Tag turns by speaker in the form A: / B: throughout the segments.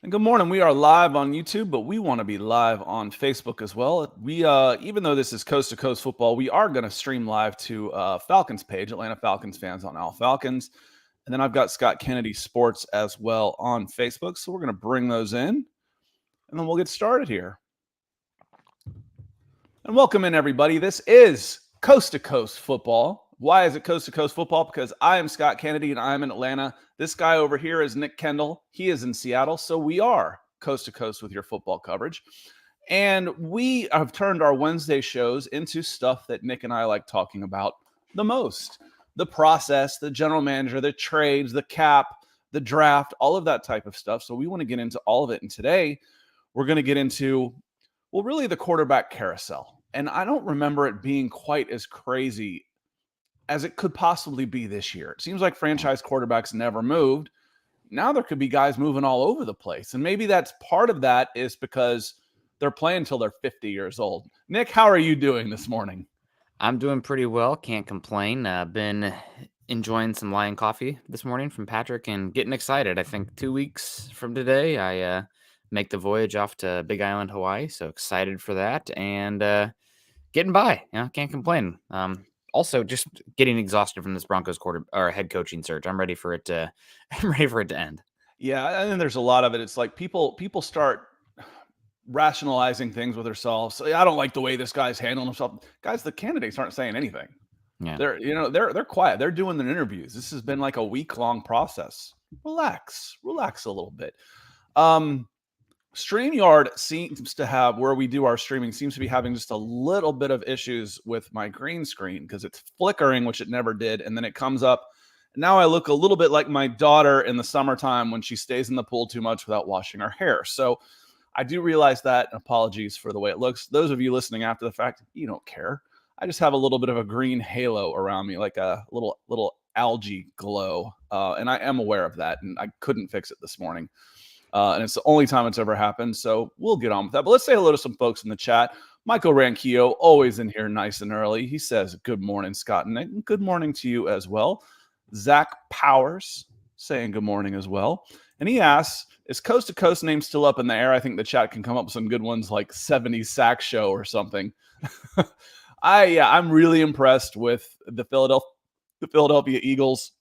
A: And good morning. We are live on YouTube, but we want to be live on Facebook as well. We, even though this is coast to coast football, we are going to stream live to Falcons page, Atlanta Falcons fans on Al Falcons. And then I've got Scott Kennedy Sports as well on Facebook. So we're going to bring those in and then we'll get started here. And welcome in, everybody. This is coast to coast football. Why is it coast to coast football? Because I am Scott Kennedy and I'm in Atlanta. This guy over here is Nick Kendell. He is in Seattle. So we are coast to coast with your football coverage. And we have turned our Wednesday shows into stuff that Nick and I like talking about the most. The process, the general manager, the trades, the cap, the draft, all of that type of stuff. So we want to get into all of it. And today we're going to get into, well, really the quarterback carousel. And I don't remember it being quite as crazy as it could possibly be this year. It seems like franchise quarterbacks never moved. Now there could be guys moving all over the place. And maybe that's part of that is because they're playing until they're 50 years old. Nick, how are you doing this morning?
B: I'm doing pretty well. Can't complain. Been enjoying some Lion coffee this morning from Patrick and getting excited. I think 2 weeks from today, I make the voyage off to Big Island, Hawaii. So excited for that and getting by. Can't complain. Also, just getting exhausted from this Broncos head coaching search. I'm ready for it to. I'm ready for it to end.
A: Yeah, and then there's a lot of it. It's like people start rationalizing things with themselves. I don't like the way this guy's handling himself. Guys, the candidates aren't saying anything.
B: Yeah,
A: they're quiet. They're doing their interviews. This has been like a week-long process. Relax a little bit. StreamYard seems to have, where we do our streaming, seems to be having just a little bit of issues with my green screen because it's flickering, which it never did. And then it comes up. Now I look a little bit like my daughter in the summertime when she stays in the pool too much without washing her hair. So I do realize that. Apologies for the way it looks. Those of you listening after the fact, you don't care. I just have a little bit of a green halo around me, like a little algae glow. And I am aware of that. And I couldn't fix it this morning. And it's the only time it's ever happened. So we'll get on with that. But let's say hello to some folks in the chat. Michael Ranquillo, always in here nice and early. He says, good morning, Scott and Nick. Good morning to you as well. Zach Powers saying good morning as well. And he asks, is Coast to Coast name still up in the air? I think the chat can come up with some good ones like 70s Sack Show or something. I'm really impressed with the Philadelphia Eagles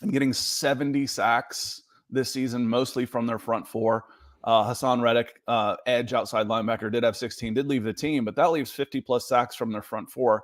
A: and getting 70 sacks this season, mostly from their front four. Hassan Reddick, edge outside linebacker, did have 16, did leave the team, but that leaves 50-plus sacks from their front four.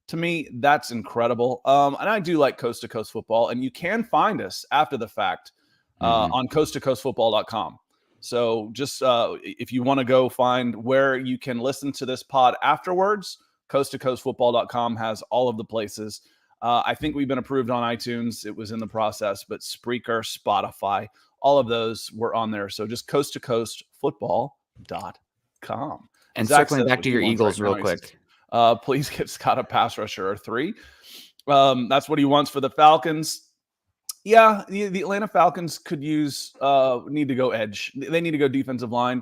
A: To me, that's incredible. And I do like Coast to Coast football, and you can find us after the fact on coasttocoastfootball.com. So just if you want to go find where you can listen to this pod afterwards, coasttocoastfootball.com has all of the places. I think we've been approved on iTunes. It was in the process, but Spreaker, Spotify, all of those were on there. So just coasttocoastfootball.com.
B: and
A: Zach
B: circling back to your Eagles real quick.
A: Please get Scott a pass rusher or 3. That's what he wants for the Falcons. Yeah, the Atlanta Falcons could need to go edge. They need to go defensive line.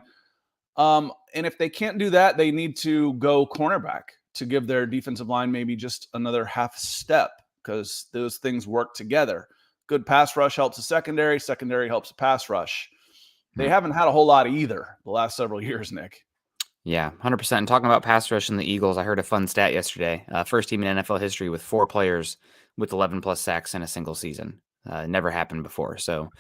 A: And if they can't do that, they need to go cornerback to give their defensive line maybe just another half step because those things work together. Good pass rush helps a secondary helps a pass rush. They haven't had a whole lot of either the last several years, Nick.
B: Yeah, 100%. And talking about pass rush and the Eagles, I heard a fun stat yesterday. First team in NFL history with 4 players with 11-plus sacks in a single season. Never happened before. So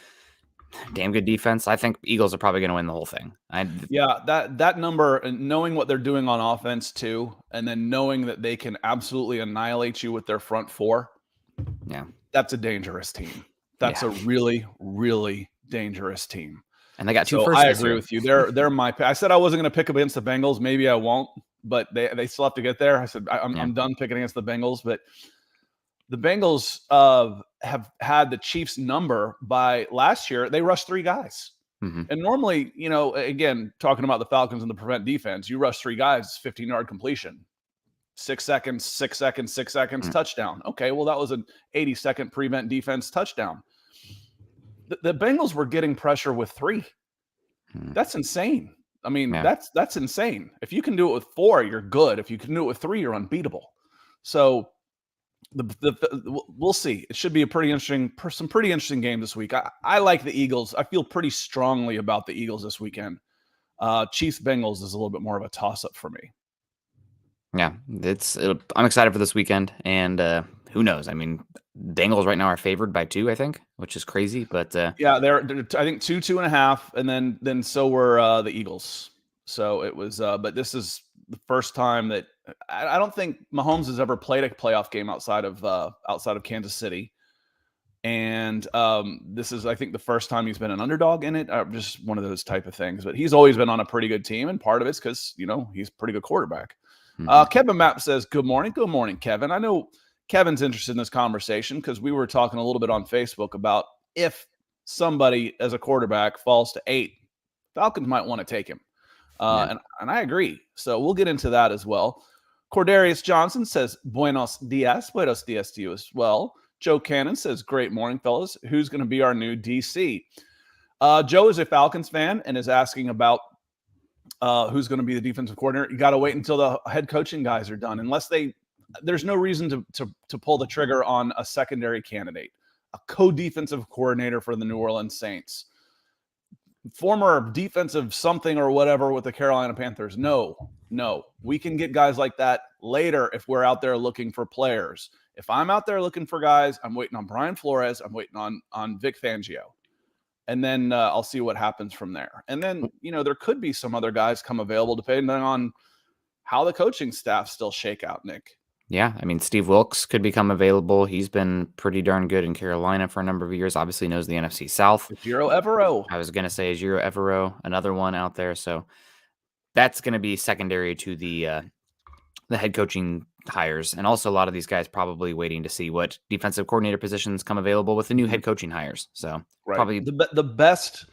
B: damn good defense. I think Eagles are probably going to win the whole thing.
A: That number, and knowing what they're doing on offense too, and then knowing that they can absolutely annihilate you with their front four.
B: Yeah,
A: that's a dangerous team. That's a really, really dangerous team.
B: And they got 2 firsts.
A: I agree with you. They're my. I said I wasn't going to pick against the Bengals. Maybe I won't, but they still have to get there. I said I'm done picking against the Bengals, but the Bengals have had the Chiefs number by last year. They rushed 3 guys. And normally, again, talking about the Falcons and the prevent defense, you rush 3 guys, 15-yard completion, 6 seconds, 6 seconds, 6 seconds, touchdown. Okay, well, that was an 80-second prevent defense touchdown. The Bengals were getting pressure with 3. That's insane. I mean, that's insane. If you can do it with 4, you're good. If you can do it with 3, you're unbeatable. So We'll see. It should be a some pretty interesting game this week. I like the Eagles. I feel pretty strongly about the Eagles this weekend. Chiefs Bengals is a little bit more of a toss up for me.
B: Yeah, I'm excited for this weekend, and who knows? I mean, Bengals right now are favored by 2, I think, which is crazy. But
A: yeah, they're I think 2.5, and then so were the Eagles. So it was, but this is the first time that I don't think Mahomes has ever played a playoff game outside of Kansas City. And this is, I think, the first time he's been an underdog in it. Just one of those type of things. But he's always been on a pretty good team, and part of it's because he's a pretty good quarterback. Kevin Mapp says, "Good morning, Kevin." I know Kevin's interested in this conversation because we were talking a little bit on Facebook about if somebody as a quarterback falls to 8, Falcons might want to take him, and I agree. So we'll get into that as well. Cordarius Johnson says, "Buenos dias to you as well." Joe Cannon says, "Great morning, fellas. Who's going to be our new DC?" Joe is a Falcons fan and is asking about who's going to be the defensive coordinator. You got to wait until the head coaching guys are done. There's no reason to pull the trigger on a secondary candidate, a co-defensive coordinator for the New Orleans Saints, former defensive something or whatever with the Carolina Panthers. No, we can get guys like that later if we're out there looking for players. If I'm out there looking for guys, I'm waiting on Brian Flores. I'm waiting on Vic Fangio. And then I'll see what happens from there. And then, there could be some other guys come available depending on how the coaching staff still shake out, Nick.
B: Yeah, I mean, Steve Wilkes could become available. He's been pretty darn good in Carolina for a number of years. Obviously knows the NFC South.
A: Ejiro Evero.
B: I was going to say Ejiro Evero, another one out there. So that's going to be secondary to the head coaching hires. And also a lot of these guys probably waiting to see what defensive coordinator positions come available with the new head coaching hires. So probably
A: the best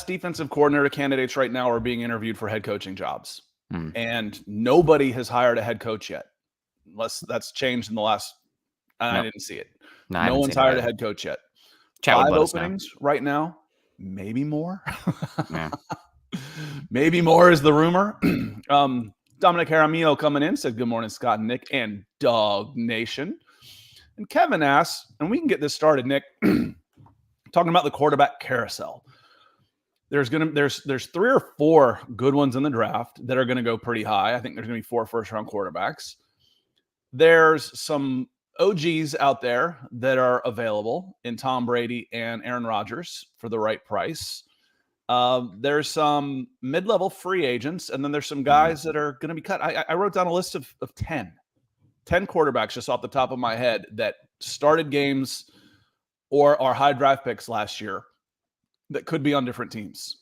A: defensive coordinator candidates right now are being interviewed for head coaching jobs. And nobody has hired a head coach yet. Unless that's changed in the last, I didn't see it. No one's hired a head coach yet. 5 openings right now, maybe more.
B: Yeah.
A: Maybe more is the rumor. Dominic Jaramillo coming in said, "Good morning, Scott and Nick and Dog Nation." And Kevin asks, and we can get this started, Nick, talking about the quarterback carousel. There's 3 or 4 good ones in the draft that are going to go pretty high. I think there's going to be 4 first-round quarterbacks. There's some OGs out there that are available in Tom Brady and Aaron Rodgers for the right price. There's some mid-level free agents, and then there's some guys that are going to be cut. I wrote down a list of 10 quarterbacks just off the top of my head that started games or are high draft picks last year that could be on different teams.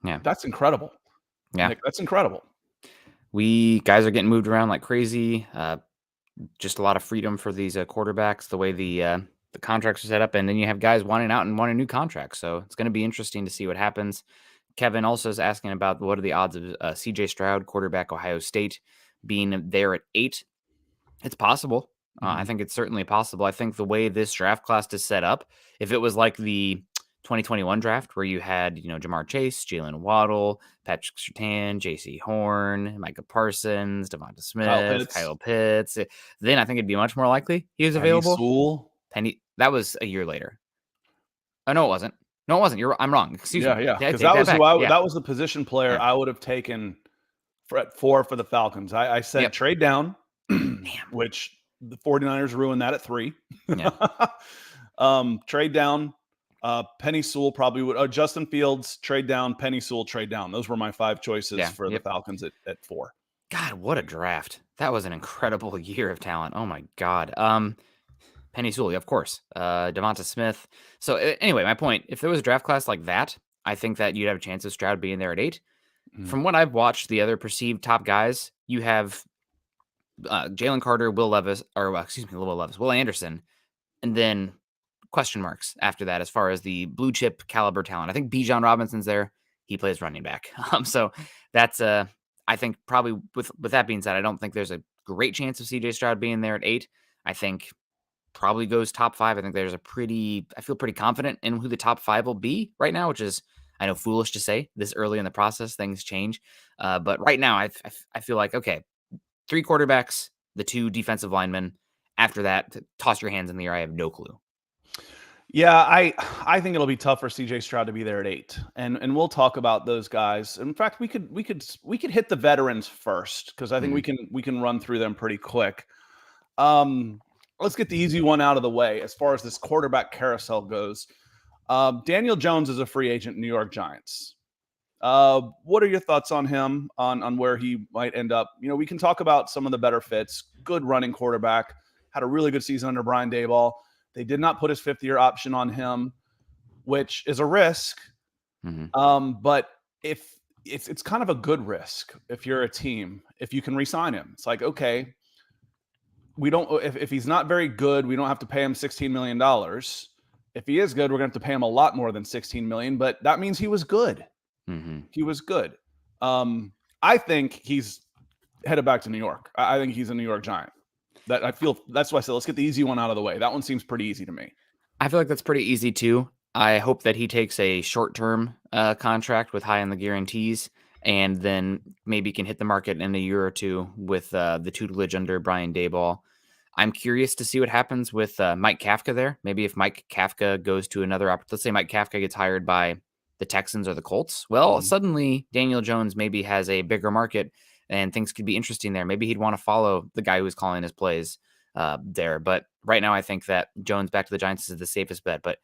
B: Yeah.
A: That's incredible.
B: Yeah.
A: Nick, that's incredible.
B: Guys are getting moved around like crazy. Just a lot of freedom for these quarterbacks, the way the contracts are set up. And then you have guys wanting out and wanting new contracts. So it's going to be interesting to see what happens. Kevin also is asking about what are the odds of CJ Stroud, quarterback, Ohio State, being there at 8. It's possible. I think it's certainly possible. I think the way this draft class is set up, if it was like the 2021 draft where you had, Jamar Chase, Jalen Waddle, Patrick Surtain, J.C. Horn, Micah Parsons, Devonta Smith, Kyle Pitts, then I think it'd be much more likely he was available. That was a year later. Oh, no, it wasn't. No, it wasn't. I'm wrong. Excuse me.
A: Yeah. Because that was the position player I would have taken at 4 for the Falcons. I said trade down, which the 49ers ruined that at 3. Trade down. Penny Sewell probably would. Justin Fields, trade down. Penny Sewell, trade down. Those were my 5 choices for the Falcons at 4.
B: God, what a draft. That was an incredible year of talent. Oh, my God. Penny Sewell, of course. Devonta Smith. So, anyway, my point, if there was a draft class like that, I think that you'd have a chance of Stroud being there at 8. From what I've watched, the other perceived top guys, you have Jalen Carter, Will Anderson, and then question marks after that as far as the blue chip caliber talent. I think Bijan Robinson's there. He plays running back. So that's I think probably with that being said, I don't think there's a great chance of CJ Stroud being there at 8. I think probably goes top 5. I think I feel pretty confident in who the top 5 will be right now, which is, I know, foolish to say this early in the process. Things change. But right now I feel like, okay, 3 quarterbacks, the 2 defensive linemen, after that, toss your hands in the air. I have no clue.
A: Yeah, I think it'll be tough for CJ Stroud to be there at 8. And we'll talk about those guys. In fact, we could hit the veterans first, because I think we can run through them pretty quick. Let's get the easy one out of the way as far as this quarterback carousel goes. Daniel Jones is a free agent, New York Giants. What are your thoughts on him, on where he might end up? We can talk about some of the better fits. Good running quarterback, had a really good season under Brian Daboll. They did not put his 5th-year option on him, which is a risk. But if it's kind of a good risk if you're a team, if you can re-sign him. It's like, okay, we don't, if he's not very good, we don't have to pay him $16 million. If he is good, we're going to have to pay him a lot more than $16 million, but that means he was good. He was good. I think he's headed back to New York. I think he's a New York Giant. That's why I said, let's get the easy one out of the way. That one seems pretty easy to me.
B: I feel like that's pretty easy too. I hope that he takes a short-term contract with high on the guarantees, and then maybe can hit the market in a year or two with the tutelage under Brian Daboll. I'm curious to see what happens with Mike Kafka there. Maybe if Mike Kafka goes to another let's say Mike Kafka gets hired by the Texans or the Colts. Well, suddenly Daniel Jones maybe has a bigger market and things could be interesting there. Maybe he'd want to follow the guy who's calling his plays there. But right now, I think that Jones back to the Giants is the safest bet. But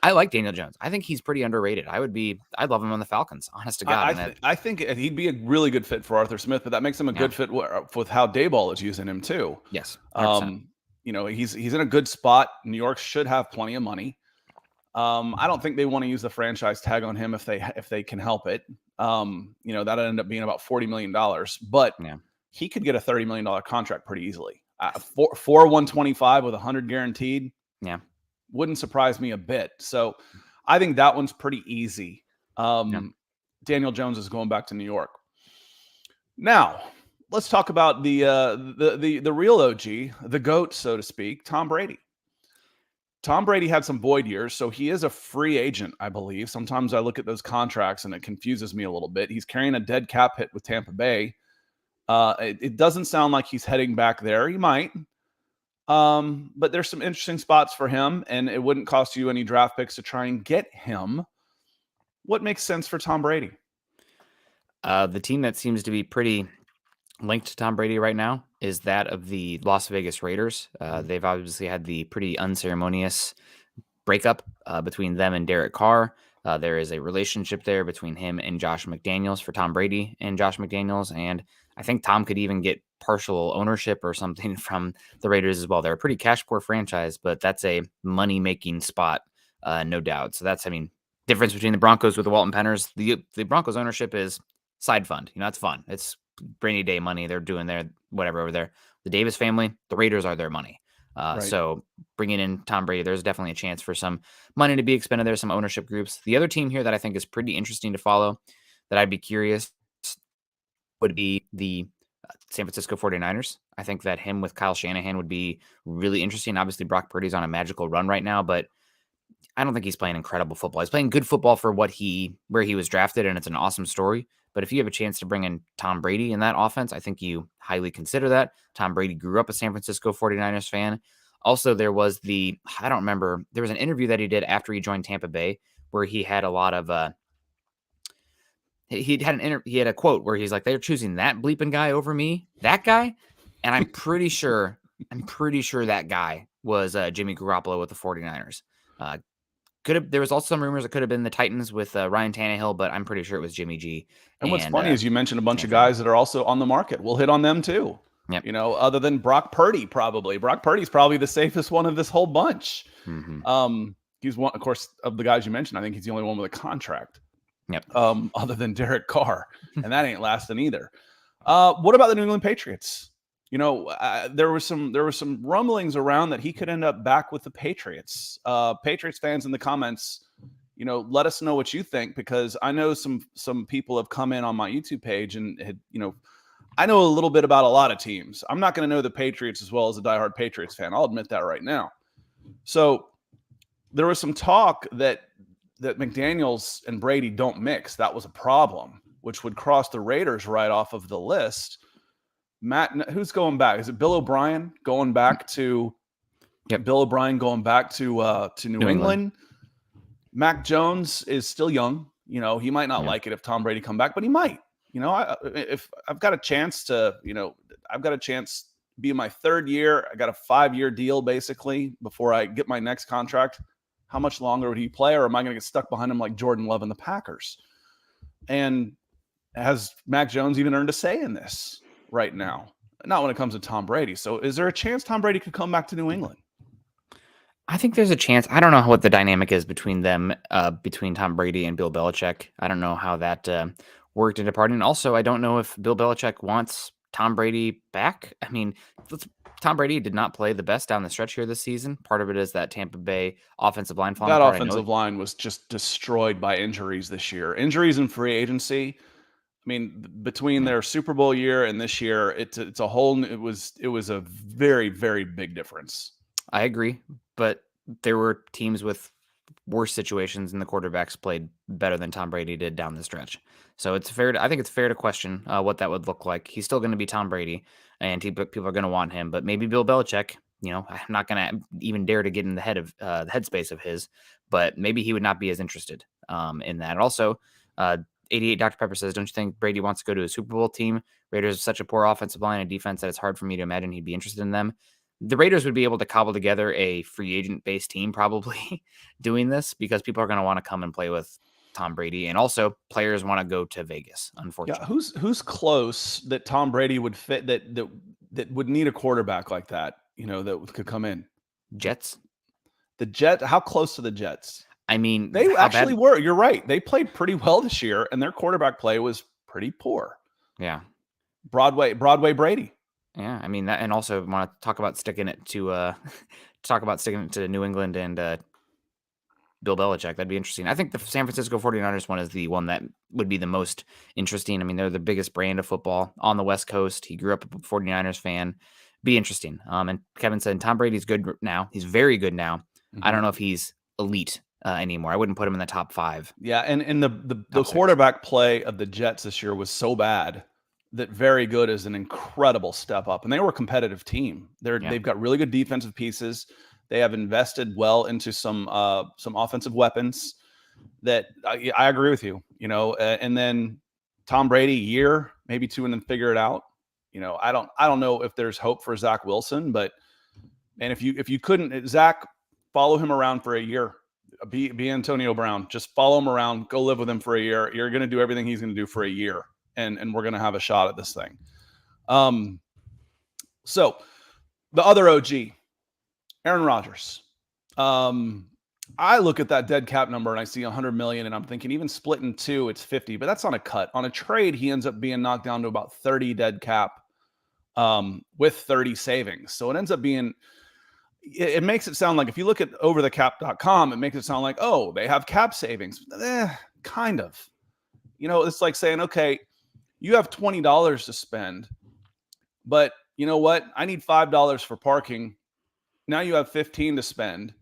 B: I like Daniel Jones. I think he's pretty underrated. I'd love him on the Falcons, honest to God.
A: I think he'd be a really good fit for Arthur Smith, but that makes him a good fit with how Daboll is using him too.
B: Yes.
A: 100%. He's in a good spot. New York should have plenty of money. I don't think they want to use the franchise tag on him if they can help it. That'll end up being about $40 million, but he could get a $30 million contract pretty easily. 125 with 100 guaranteed. Yeah. Wouldn't surprise me a bit. So I think that one's pretty easy. Daniel Jones is going back to New York. Now, let's talk about the real OG, the GOAT, so to speak, Tom Brady. Tom Brady had some void years, so he is a free agent, I believe. Sometimes I look at those contracts and it confuses me a little bit. He's carrying a dead cap hit with Tampa Bay. It doesn't sound like he's heading back there. He might. But there's some interesting spots for him, and it wouldn't cost you any draft picks to try and get him. What makes sense for Tom Brady?
B: The team that seems to be pretty linked to Tom Brady right now is that of the Las Vegas Raiders. They've obviously had the pretty unceremonious breakup between them and Derek Carr. There is a relationship there between him and Josh McDaniels for Tom Brady and Josh McDaniels. And I think Tom could even get partial ownership or something from the Raiders as well. They're a pretty cash poor franchise, but that's a money-making spot, no doubt. So that's, difference between the Broncos with the Walton Penners. The Broncos ownership is side fund. It's fun. It's rainy day money. They're doing their whatever over there. The Davis family, the Raiders are their money. Right. So bringing in Tom Brady, there's definitely a chance for some money to be expended there, some ownership groups. The other team here that I think is pretty interesting to follow, that I'd be curious, would be the San Francisco 49ers. I think that him with Kyle Shanahan would be really interesting. Obviously, Brock Purdy's on a magical run right now, but I don't think he's playing incredible football. He's playing good football for where he was drafted, and it's an awesome story. But if you have a chance to bring in Tom Brady in that offense, I think you highly consider that. Tom Brady grew up a San Francisco 49ers fan. Also, there was there was an interview that he did after he joined Tampa Bay where he had a lot of, he had a quote where he's like, they're choosing that bleeping guy over me, that guy. And I'm pretty sure that guy was Jimmy Garoppolo with the 49ers. There was also some rumors it could have been the Titans with Ryan Tannehill, but I'm pretty sure it was Jimmy G.
A: And what's funny is you mentioned a bunch of guys that are also on the market. We'll hit on them too. Yep. Other than Brock Purdy, probably. Brock Purdy's probably the safest one of this whole bunch. Mm-hmm. He's one, of course, of the guys you mentioned. I think he's the only one with a contract. Yep. Other than Derek Carr, and that ain't lasting either. What about the New England Patriots? There were some rumblings around that he could end up back with the Patriots. Patriots fans in the comments, let us know what you think, because I know some people have come in on my YouTube page and had, I know a little bit about a lot of teams. I'm not going to know the Patriots as well as a diehard Patriots fan. I'll admit that right now. So there was some talk that McDaniels and Brady don't mix. That was a problem, which would cross the Raiders right off of the list. who's going back? Is it Bill O'Brien going back to?
B: Yep.
A: Bill O'Brien going back to New England. Mac Jones is still young. You know, he might not like it if Tom Brady come back, but he might. You know, if I've got a chance to, I've got a chance to be in my third year. I got a 5-year deal basically before I get my next contract. How much longer would he play, or am I going to get stuck behind him like Jordan Love and the Packers? And has Mac Jones even earned a say in this right now? Not when it comes to Tom Brady. So is there a chance Tom Brady could come back to New England?
B: I think there's a chance. I don't know what the dynamic is between them, between Tom Brady and Bill Belichick. I don't know how that worked into part. And also, I don't know if Bill Belichick wants Tom Brady back. I mean, Tom Brady did not play the best down the stretch here this season. Part of it is that Tampa Bay offensive line falling apart.
A: That offensive line was just destroyed by injuries this year. Injuries and free agency. I mean, between their Super Bowl year and this year, it's a whole. It was a very, very big difference.
B: I agree, but there were teams with worse situations, and the quarterbacks played better than Tom Brady did down the stretch. So I think it's fair to question what that would look like. He's still going to be Tom Brady, and people are going to want him. But maybe Bill Belichick. I'm not going to even dare to get in the headspace of his, but maybe he would not be as interested in that. Also, 88 Dr. Pepper says, don't you think Brady wants to go to a Super Bowl team? Raiders have such a poor offensive line and defense that it's hard for me to imagine he'd be interested in them. The Raiders would be able to cobble together a free agent-based team probably doing this because people are going to want to come and play with Tom Brady. And also players want to go to Vegas, unfortunately.
A: Yeah, who's close that Tom Brady would fit that would need a quarterback like that, that could come in?
B: Jets?
A: The Jets, how close to the Jets?
B: I mean,
A: they actually were. You're right. They played pretty well this year, and their quarterback play was pretty poor.
B: Yeah.
A: Broadway Brady.
B: Yeah, I mean that, and also want to talk about sticking it to New England and Bill Belichick. That'd be interesting. I think the San Francisco 49ers one is the one that would be the most interesting. I mean, they're the biggest brand of football on the West Coast. He grew up a 49ers fan. Be interesting. And Kevin said Tom Brady's good now. He's very good now. Mm-hmm. I don't know if he's elite anymore. I wouldn't put him in the top 5.
A: Yeah, and the quarterback play of the Jets this year was so bad that very good is an incredible step up. And they were a competitive team. They've got really good defensive pieces. They have invested well into some offensive weapons that I agree with you, and then Tom Brady year, maybe 2, and then figure it out. I don't know if there's hope for Zach Wilson, but man, if you couldn't, Zach, follow him around for a year. Be Antonio Brown. Just follow him around. Go live with him for a year. You're going to do everything he's going to do for a year. And we're going to have a shot at this thing. So the other OG, Aaron Rodgers. I look at that dead cap number and I see 100 million and I'm thinking even split in 2, it's 50, but that's on a cut. On a trade, he ends up being knocked down to about 30 dead cap with 30 savings. So it ends up being, it makes it sound like if you look at overthecap.com, it makes it sound like, oh, they have cap savings. Kind of. It's like saying, okay, you have $20 to spend, but you know what? I need $5 for parking. Now you have 15 to spend.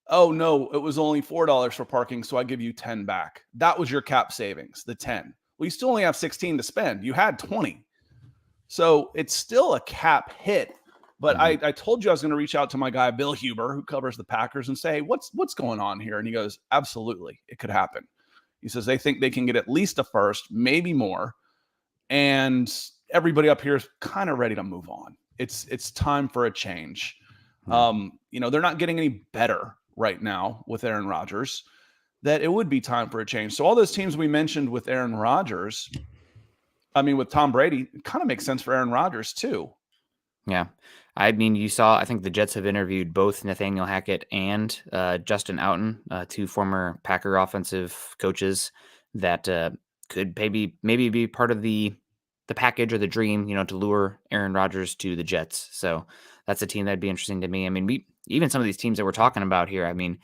A: Oh no, it was only $4 for parking, so I give you 10 back. That was your cap savings, the 10. Well, you still only have 16 to spend. You had 20. So it's still a cap hit. But I told you I was going to reach out to my guy, Bill Huber, who covers the Packers, and say, what's going on here? And he goes, absolutely, it could happen. He says they think they can get at least a first, maybe more. And everybody up here is kind of ready to move on. It's time for a change. They're not getting any better right now with Aaron Rodgers, that it would be time for a change. So all those teams we mentioned with Aaron Rodgers, with Tom Brady, it kind of makes sense for Aaron Rodgers too.
B: Yeah. I mean, I think the Jets have interviewed both Nathaniel Hackett and Justin Outen, 2 former Packer offensive coaches that could maybe be part of the package or the dream, to lure Aaron Rodgers to the Jets. So that's a team that'd be interesting to me. I mean, even some of these teams that we're talking about here, I mean,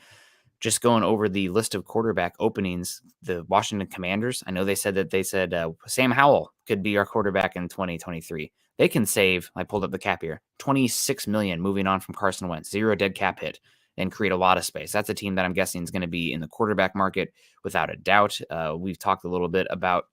B: just going over the list of quarterback openings, the Washington Commanders, I know they said Sam Howell could be our quarterback in 2023. They can save, I pulled up the cap here, $26 million moving on from Carson Wentz, 0 dead cap hit, and create a lot of space. That's a team that I'm guessing is going to be in the quarterback market without a doubt. We've talked a little bit about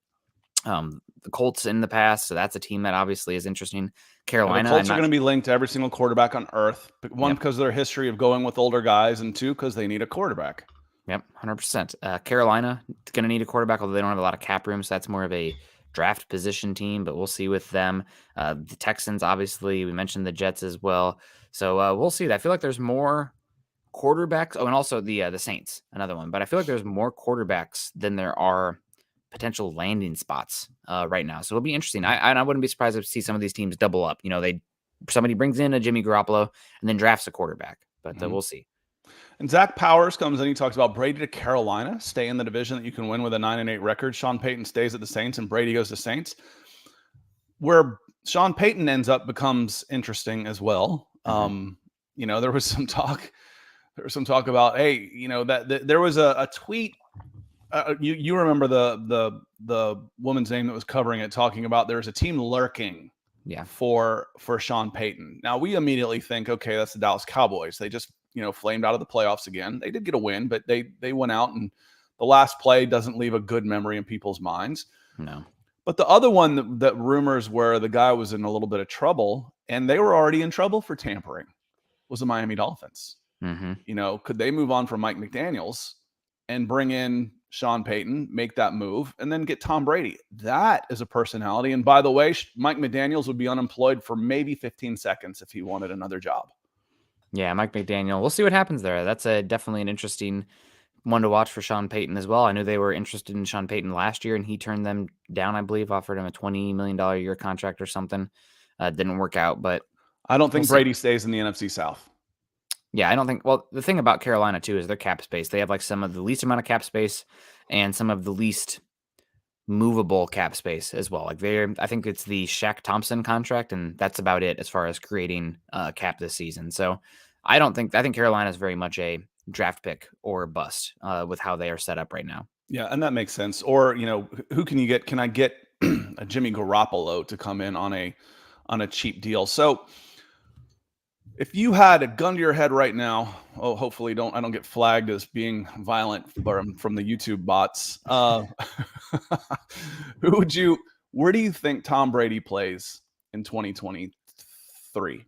B: The Colts in the past, so that's a team that obviously is interesting.
A: The
B: Carolina,
A: Colts are going to be linked to every single quarterback on earth. One,
B: Yep.
A: because of their history of going with older guys, and two, because they need a quarterback.
B: Yep, 100%. Carolina going to need a quarterback, although they don't have a lot of cap room, so that's more of a draft position team, but we'll see with them. The Texans, obviously, we mentioned the Jets as well, so we'll see. I feel like there's more quarterbacks. Oh, and also the Saints, another one. But I feel like there's more quarterbacks than there are potential landing spots right now. So it'll be interesting. I wouldn't be surprised to see some of these teams double up. Somebody brings in a Jimmy Garoppolo and then drafts a quarterback, but we'll see.
A: And Zach Powers comes in. He talks about Brady to Carolina, stay in the division that you can win with a 9-8 record. Sean Payton stays at the Saints, and Brady goes to Saints. Where Sean Payton ends up becomes interesting as well. There was some talk. There was some talk about, hey, that there was a tweet. You remember the woman's name that was covering it, talking about there's a team lurking.
B: Yeah.
A: For Sean Payton. Now we immediately think, okay, that's the Dallas Cowboys. They just flamed out of the playoffs again. They did get a win, but they went out, and the last play doesn't leave a good memory in people's minds.
B: No.
A: But the other one that rumors were the guy was in a little bit of trouble, and they were already in trouble for tampering, was the Miami Dolphins. Could they move on from Mike McDaniels and bring in Sean Payton, make that move, and then get Tom Brady? That is a personality. And by the way, Mike McDaniels would be unemployed for maybe 15 seconds if he wanted another job.
B: Yeah, Mike McDaniel. We'll see what happens there. That's definitely an interesting one to watch for Sean Payton as well. I knew they were interested in Sean Payton last year, and he turned them down, I believe, offered him a $20 million a year contract or something. Didn't work out, but
A: I don't think Brady stays in the NFC South.
B: Yeah, I don't think. Well, the thing about Carolina too is their cap space. They have like some of the least amount of cap space and some of the least movable cap space as well. Like I think it's the Shaq Thompson contract, and that's about it as far as creating cap this season. So I think Carolina is very much a draft pick or bust with how they are set up right now.
A: Yeah, and that makes sense. Or who can you get? Can I get a Jimmy Garoppolo to come in on a cheap deal? So if you had a gun to your head right now, hopefully I don't get flagged as being violent from the YouTube bots. Where do you think Tom Brady plays in 2023?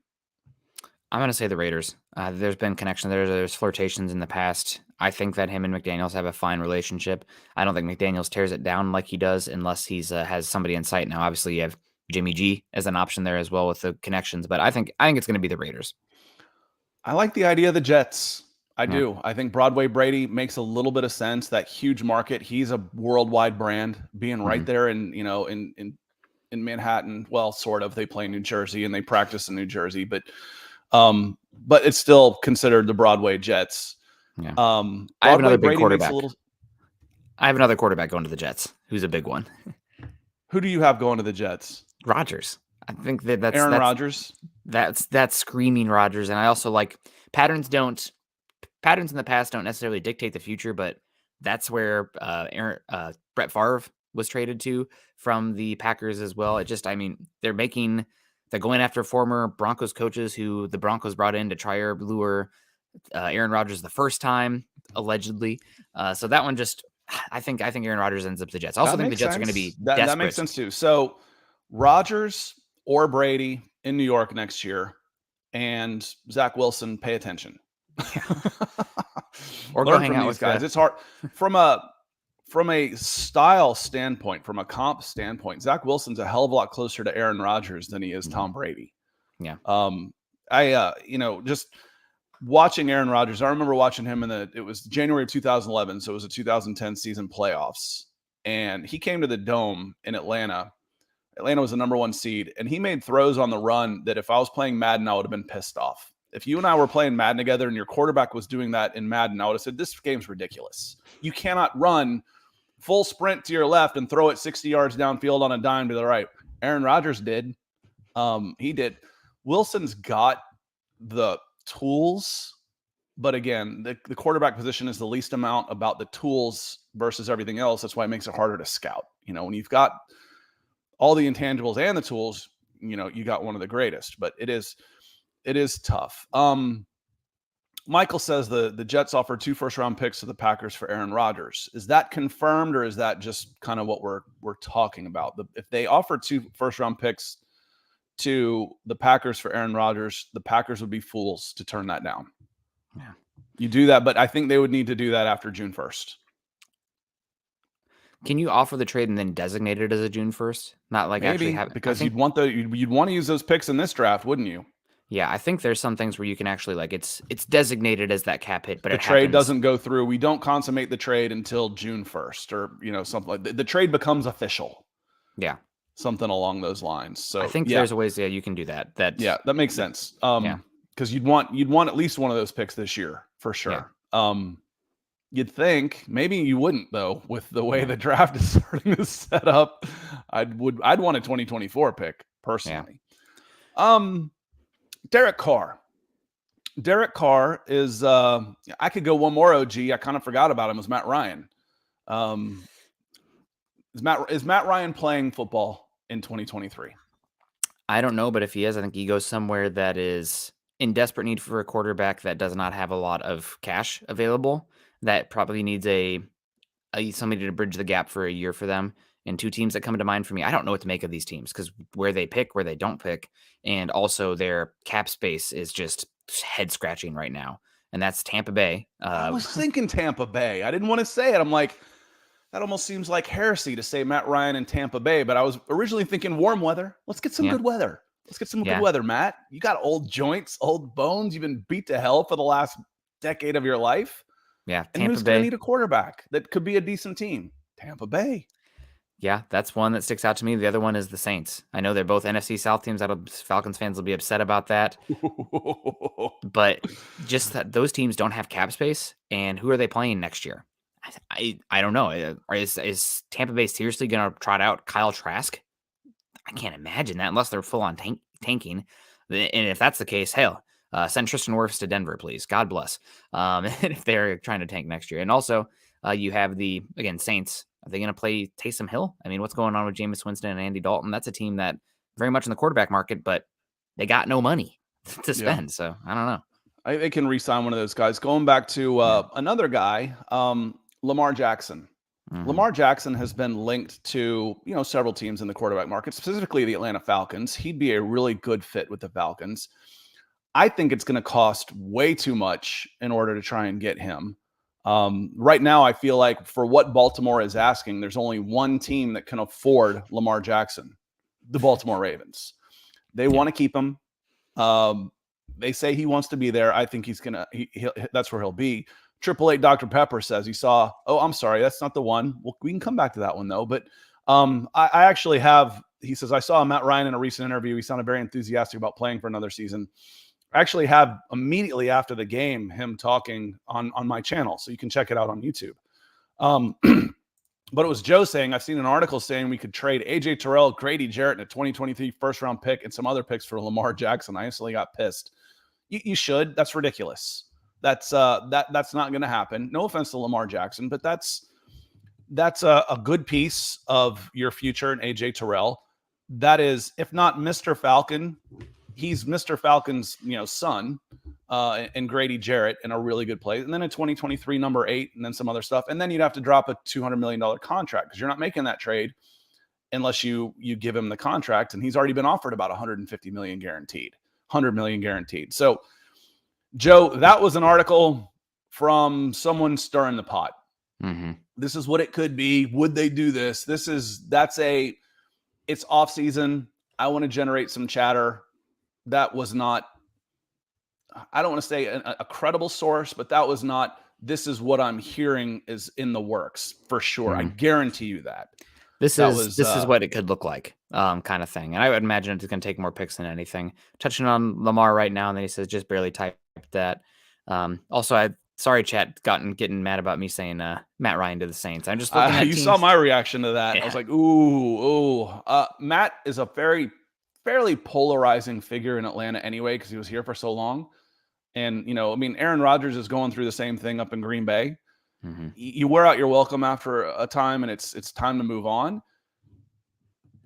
B: I'm going to say the Raiders. There's been connection there. There's flirtations in the past. I think that him and McDaniels have a fine relationship. I don't think McDaniels tears it down like he does unless he's has somebody in sight. Now, obviously, you have Jimmy G as an option there as well with the connections, but I think it's going to be the Raiders.
A: I like the idea of the Jets. I do. I think Broadway Brady makes a little bit of sense. That huge market. He's a worldwide brand, being right there in Manhattan. Well, sort of. They play in New Jersey and they practice in New Jersey, but it's still considered the Broadway Jets.
B: Yeah. I have another big quarterback. I have another quarterback going to the Jets, who's a big one.
A: Who do you have going to the Jets?
B: Rodgers. I think that's
A: Aaron Rodgers.
B: That's screaming Rodgers, and I also like patterns in the past don't necessarily dictate the future, but that's where Brett Favre was traded to from the Packers as well. They're going after former Broncos coaches who the Broncos brought in to try or lure Aaron Rodgers the first time, allegedly. So that one I think Aaron Rodgers ends up the Jets. I also think the Jets are going to be desperate.
A: That makes sense too. So Rodgers or Brady in New York next year, and Zach Wilson, pay attention.
B: Or go hang out with
A: guys. It's hard from a style standpoint, from a comp standpoint. Zach Wilson's a hell of a lot closer to Aaron Rodgers than he is Tom Brady.
B: Yeah.
A: Just watching Aaron Rodgers. I remember watching him it was January of 2011, so it was a 2010 season playoffs, and he came to the Dome in Atlanta. Atlanta was the number 1 seed, and he made throws on the run that if I was playing Madden, I would have been pissed off. If you and I were playing Madden together and your quarterback was doing that in Madden, I would have said, this game's ridiculous. You cannot run full sprint to your left and throw it 60 yards downfield on a dime to the right. Aaron Rodgers did. He did. Wilson's got the tools, but again, the quarterback position is the least amount about the tools versus everything else. That's why it makes it harder to scout. When you've got all the intangibles and the tools, you got one of the greatest, but it is tough. Michael says the Jets offered 2 first-round picks to the Packers for Aaron Rodgers. Is that confirmed, or is that just kind of what we're talking about? If they offer 2 first-round picks to the Packers for Aaron Rodgers, the Packers would be fools to turn that down.
B: Yeah.
A: You do that, but I think they would need to do that after June 1st.
B: Can you offer the trade and then designate it as a June 1st? Not like
A: Maybe,
B: actually have
A: because you'd want to use those picks in this draft, wouldn't you?
B: Yeah, I think there's some things where you can actually like it's designated as that cap hit, but
A: the trade doesn't go through. We don't consummate the trade until June 1st, or something like that. The trade becomes official.
B: Yeah,
A: something along those lines. So
B: I think there's a ways you can do that.
A: That makes sense. Because you'd want at least one of those picks this year for sure. Yeah. You'd think maybe you wouldn't though, with the way the draft is starting to set up. I'd want a 2024 pick personally. Yeah. Derek Carr. Derek Carr is I could go one more OG. I kind of forgot about him. Was Matt Ryan. Is Matt Ryan playing football in 2023?
B: I don't know, but if he is, I think he goes somewhere that is in desperate need for a quarterback that does not have a lot of cash available, that probably needs somebody to bridge the gap for a year for them. And 2 teams that come to mind for me, I don't know what to make of these teams because where they pick, where they don't pick, and also their cap space is just head scratching right now. And that's Tampa Bay.
A: I was thinking Tampa Bay. I didn't want to say it. I'm like, that almost seems like heresy to say Matt Ryan in Tampa Bay, but I was originally thinking warm weather. Let's get some good weather. Let's get some good weather, Matt. You got old joints, old bones. You've been beat to hell for the last decade of your life.
B: Yeah,
A: and who's going to need a quarterback that could be a decent team? Tampa Bay.
B: Yeah, that's one that sticks out to me. The other one is the Saints. I know they're both NFC South teams. Falcons fans will be upset about that. But just that those teams don't have cap space, and who are they playing next year? I don't know. Is Tampa Bay seriously going to trot out Kyle Trask? I can't imagine that unless they're full on tanking. And if that's the case, hell, send Tristan Wirfs to Denver, please. God bless. If they're trying to tank next year. And also, you have the Saints. Are they going to play Taysom Hill? I mean, what's going on with Jameis Winston and Andy Dalton? That's a team that very much in the quarterback market, but they got no money to spend. So I don't know.
A: They can re-sign one of those guys. Going back to another guy, Lamar Jackson. Mm-hmm. Lamar Jackson has been linked to, several teams in the quarterback market, specifically the Atlanta Falcons. He'd be a really good fit with the Falcons. I think it's going to cost way too much in order to try and get him. Right now, I feel like for what Baltimore is asking, there's only one team that can afford Lamar Jackson, the Baltimore Ravens. They want to keep him. They say he wants to be there. I think that's where he'll be. 888 Dr. Pepper says he saw, I'm sorry, that's not the one. Well, we can come back to that one, though. But I actually have, he says, I saw Matt Ryan in a recent interview. He sounded very enthusiastic about playing for another season. I actually have immediately after the game him talking on my channel, so you can check it out on YouTube. But it was Joe saying, I've seen an article saying we could trade A.J. Terrell, Grady Jarrett, and a 2023 first-round pick and some other picks for Lamar Jackson. I instantly got pissed. You should. That's ridiculous. That's not going to happen. No offense to Lamar Jackson, but that's a good piece of your future in A.J. Terrell. That is, if not Mr. Falcon, he's Mr. Falcon's son, and Grady Jarrett in a really good place. And then in 2023, number 8, and then some other stuff. And then you'd have to drop a $200 million contract because you're not making that trade unless you give him the contract. And he's already been offered about $150 million guaranteed, $100 million guaranteed. So, Joe, that was an article from someone stirring the pot.
B: Mm-hmm.
A: This is what it could be. Would they do this? It's off season. I want to generate some chatter. That was not, I don't want to say a credible source, but that was not, this is what I'm hearing is in the works for sure. Mm-hmm. I guarantee you that.
B: This is what it could look like, kind of thing. And I would imagine it's going to take more picks than anything. Touching on Lamar right now, and then he says, just barely typed that. Also, sorry, chat, getting mad about me saying Matt Ryan to the Saints. I'm just looking at teams.
A: Saw my reaction to that. Yeah. I was like, ooh. Matt is a fairly polarizing figure in Atlanta anyway, because he was here for so long. And, Aaron Rodgers is going through the same thing up in Green Bay. Mm-hmm. You wear out your welcome after a time, and it's time to move on.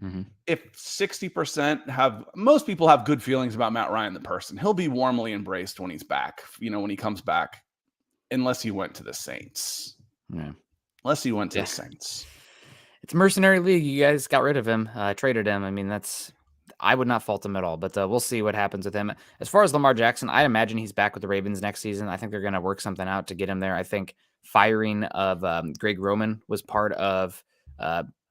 B: Mm-hmm.
A: If 60% most people have good feelings about Matt Ryan, the person, he'll be warmly embraced when he's back, when he comes back, unless he went to the Saints.
B: Yeah.
A: Unless he went to the Saints.
B: It's a mercenary league. You guys got rid of him, traded him. I mean, I would not fault him at all, but we'll see what happens with him. As far as Lamar Jackson, I imagine he's back with the Ravens next season. I think they're going to work something out to get him there. I think firing of Greg Roman was part of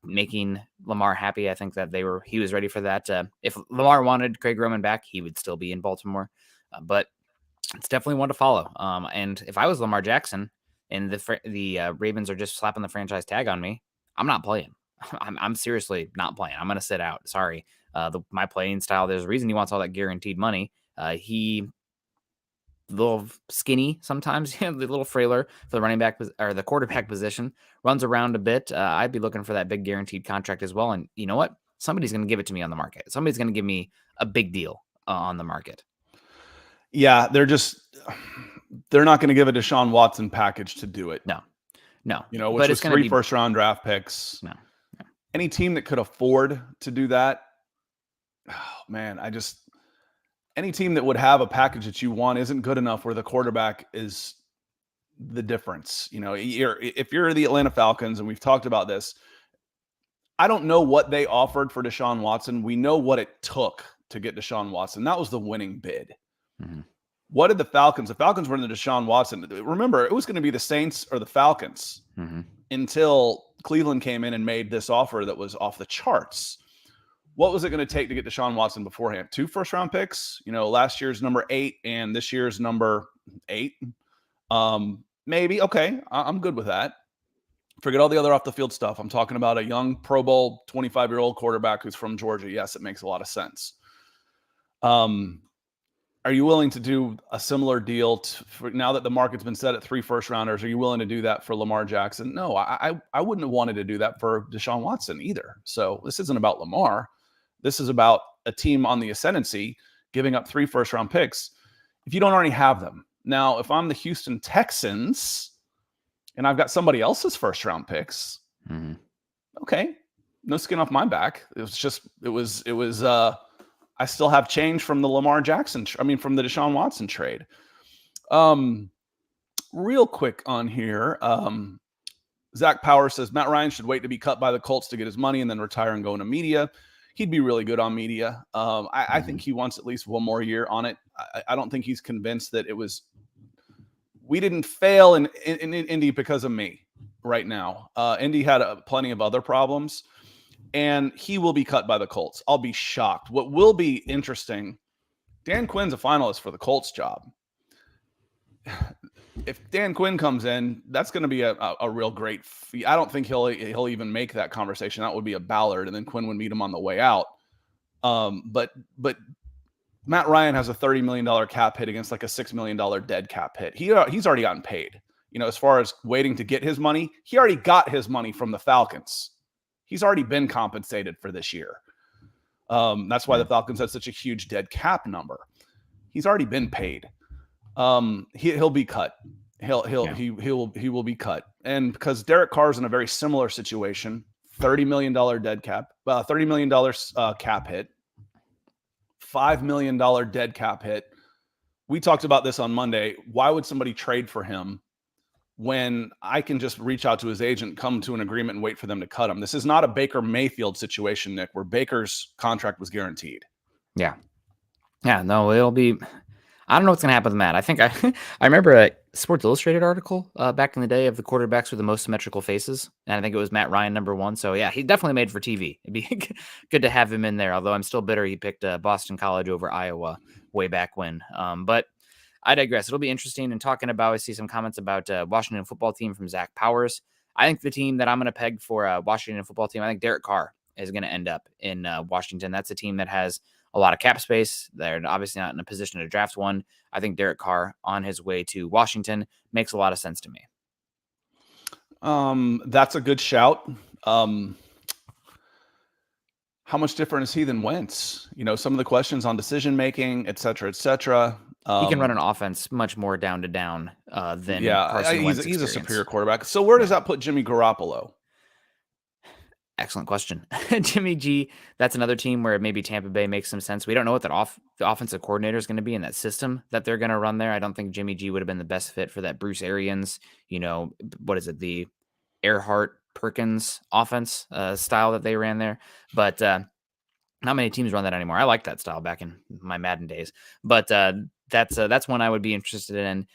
B: making Lamar happy. I think that he was ready for that. If Lamar wanted Greg Roman back, he would still be in Baltimore, but it's definitely one to follow. And if I was Lamar Jackson and the Ravens are just slapping the franchise tag on me, I'm not playing. I'm seriously not playing. I'm going to sit out. Sorry. My playing style, there's a reason he wants all that guaranteed money. He a little skinny sometimes, a little frailer for the running back or the quarterback position, runs around a bit. I'd be looking for that big guaranteed contract as well. And you know what? Somebody's going to give it to me on the market. Somebody's going to give me a big deal on the market.
A: Yeah, they're not going to give a Deshaun Watson package to do it.
B: No.
A: Which was 3 first-round draft picks.
B: No.
A: Any team that could afford to do that, any team that would have a package that you want isn't good enough where the quarterback is the difference. If you're the Atlanta Falcons, and we've talked about this, I don't know what they offered for Deshaun Watson. We know what it took to get Deshaun Watson. That was the winning bid. Mm-hmm. What did the Falcons were in the Deshaun Watson. Remember, it was going to be the Saints or the Falcons until Cleveland came in and made this offer that was off the charts. What was it going to take to get Deshaun Watson beforehand? 2 first-round picks, last year's number 8 and this year's number 8. Maybe. Okay. I'm good with that. Forget all the other off-the-field stuff. I'm talking about a young Pro Bowl 25-year-old quarterback who's from Georgia. Yes, it makes a lot of sense. Are you willing to do a similar deal for now that the market's been set at 3 first-rounders? Are you willing to do that for Lamar Jackson? No, I wouldn't have wanted to do that for Deshaun Watson either. So this isn't about Lamar. This is about a team on the ascendancy giving up 3 first-round picks if you don't already have them. Now, if I'm the Houston Texans and I've got somebody else's first-round picks, okay, no skin off my back. I still have change from the from the Deshaun Watson trade. Real quick on here, Zach Power says Matt Ryan should wait to be cut by the Colts to get his money and then retire and go into media. He'd be really good on media. I think he wants at least one more year on it. I don't think he's convinced that we didn't fail in Indy because of me right now. Indy had plenty of other problems. And he will be cut by the Colts. I'll be shocked. What will be interesting, Dan Quinn's a finalist for the Colts job. If Dan Quinn comes in, that's going to be a real great feat. I don't think he'll even make that conversation. That would be a Ballard, and then Quinn would meet him on the way out. But Matt Ryan has a $30 million cap hit against like a $6 million dead cap hit. He's already gotten paid. As far as waiting to get his money, he already got his money from the Falcons. He's already been compensated for this year. That's why the Falcons had such a huge dead cap number. He's already been paid. He'll be cut. He will be cut. And because Derek Carr's in a very similar situation, $30 million dead cap, $30 million cap hit, $5 million dead cap hit. We talked about this on Monday. Why would somebody trade for him when I can just reach out to his agent, come to an agreement, and wait for them to cut him? This is not a Baker Mayfield situation, Nick, where Baker's contract was guaranteed.
B: Yeah. No, it'll be. I don't know what's going to happen with Matt. I think I remember a Sports Illustrated article back in the day of the quarterbacks with the most symmetrical faces, and I think it was Matt Ryan number 1. So yeah, he definitely made for TV. It'd be good to have him in there. Although I'm still bitter he picked Boston College over Iowa way back when. But I digress. It'll be interesting. And talking about, I see some comments about Washington football team from Zach Powers. I think the team that I'm going to peg for Washington football team, I think Derek Carr is going to end up in Washington. That's a team that has a lot of cap space. They're obviously not in a position to draft one. I think Derek Carr on his way to Washington makes a lot of sense to me.
A: That's a good shout. How much different is he than Wentz? Some of the questions on decision-making, et cetera, et cetera.
B: He can run an offense much more down to down than Carson Wentz.
A: He's a superior quarterback. So where does that put Jimmy Garoppolo?
B: Excellent question. Jimmy G, that's another team where maybe Tampa Bay makes some sense. We don't know what the offensive coordinator is going to be in that system that they're going to run there. I don't think Jimmy G would have been the best fit for that Bruce Arians, what is it, the Earhart Perkins offense style that they ran there. But not many teams run that anymore. I like that style back in my Madden days. But that's one I would be interested in.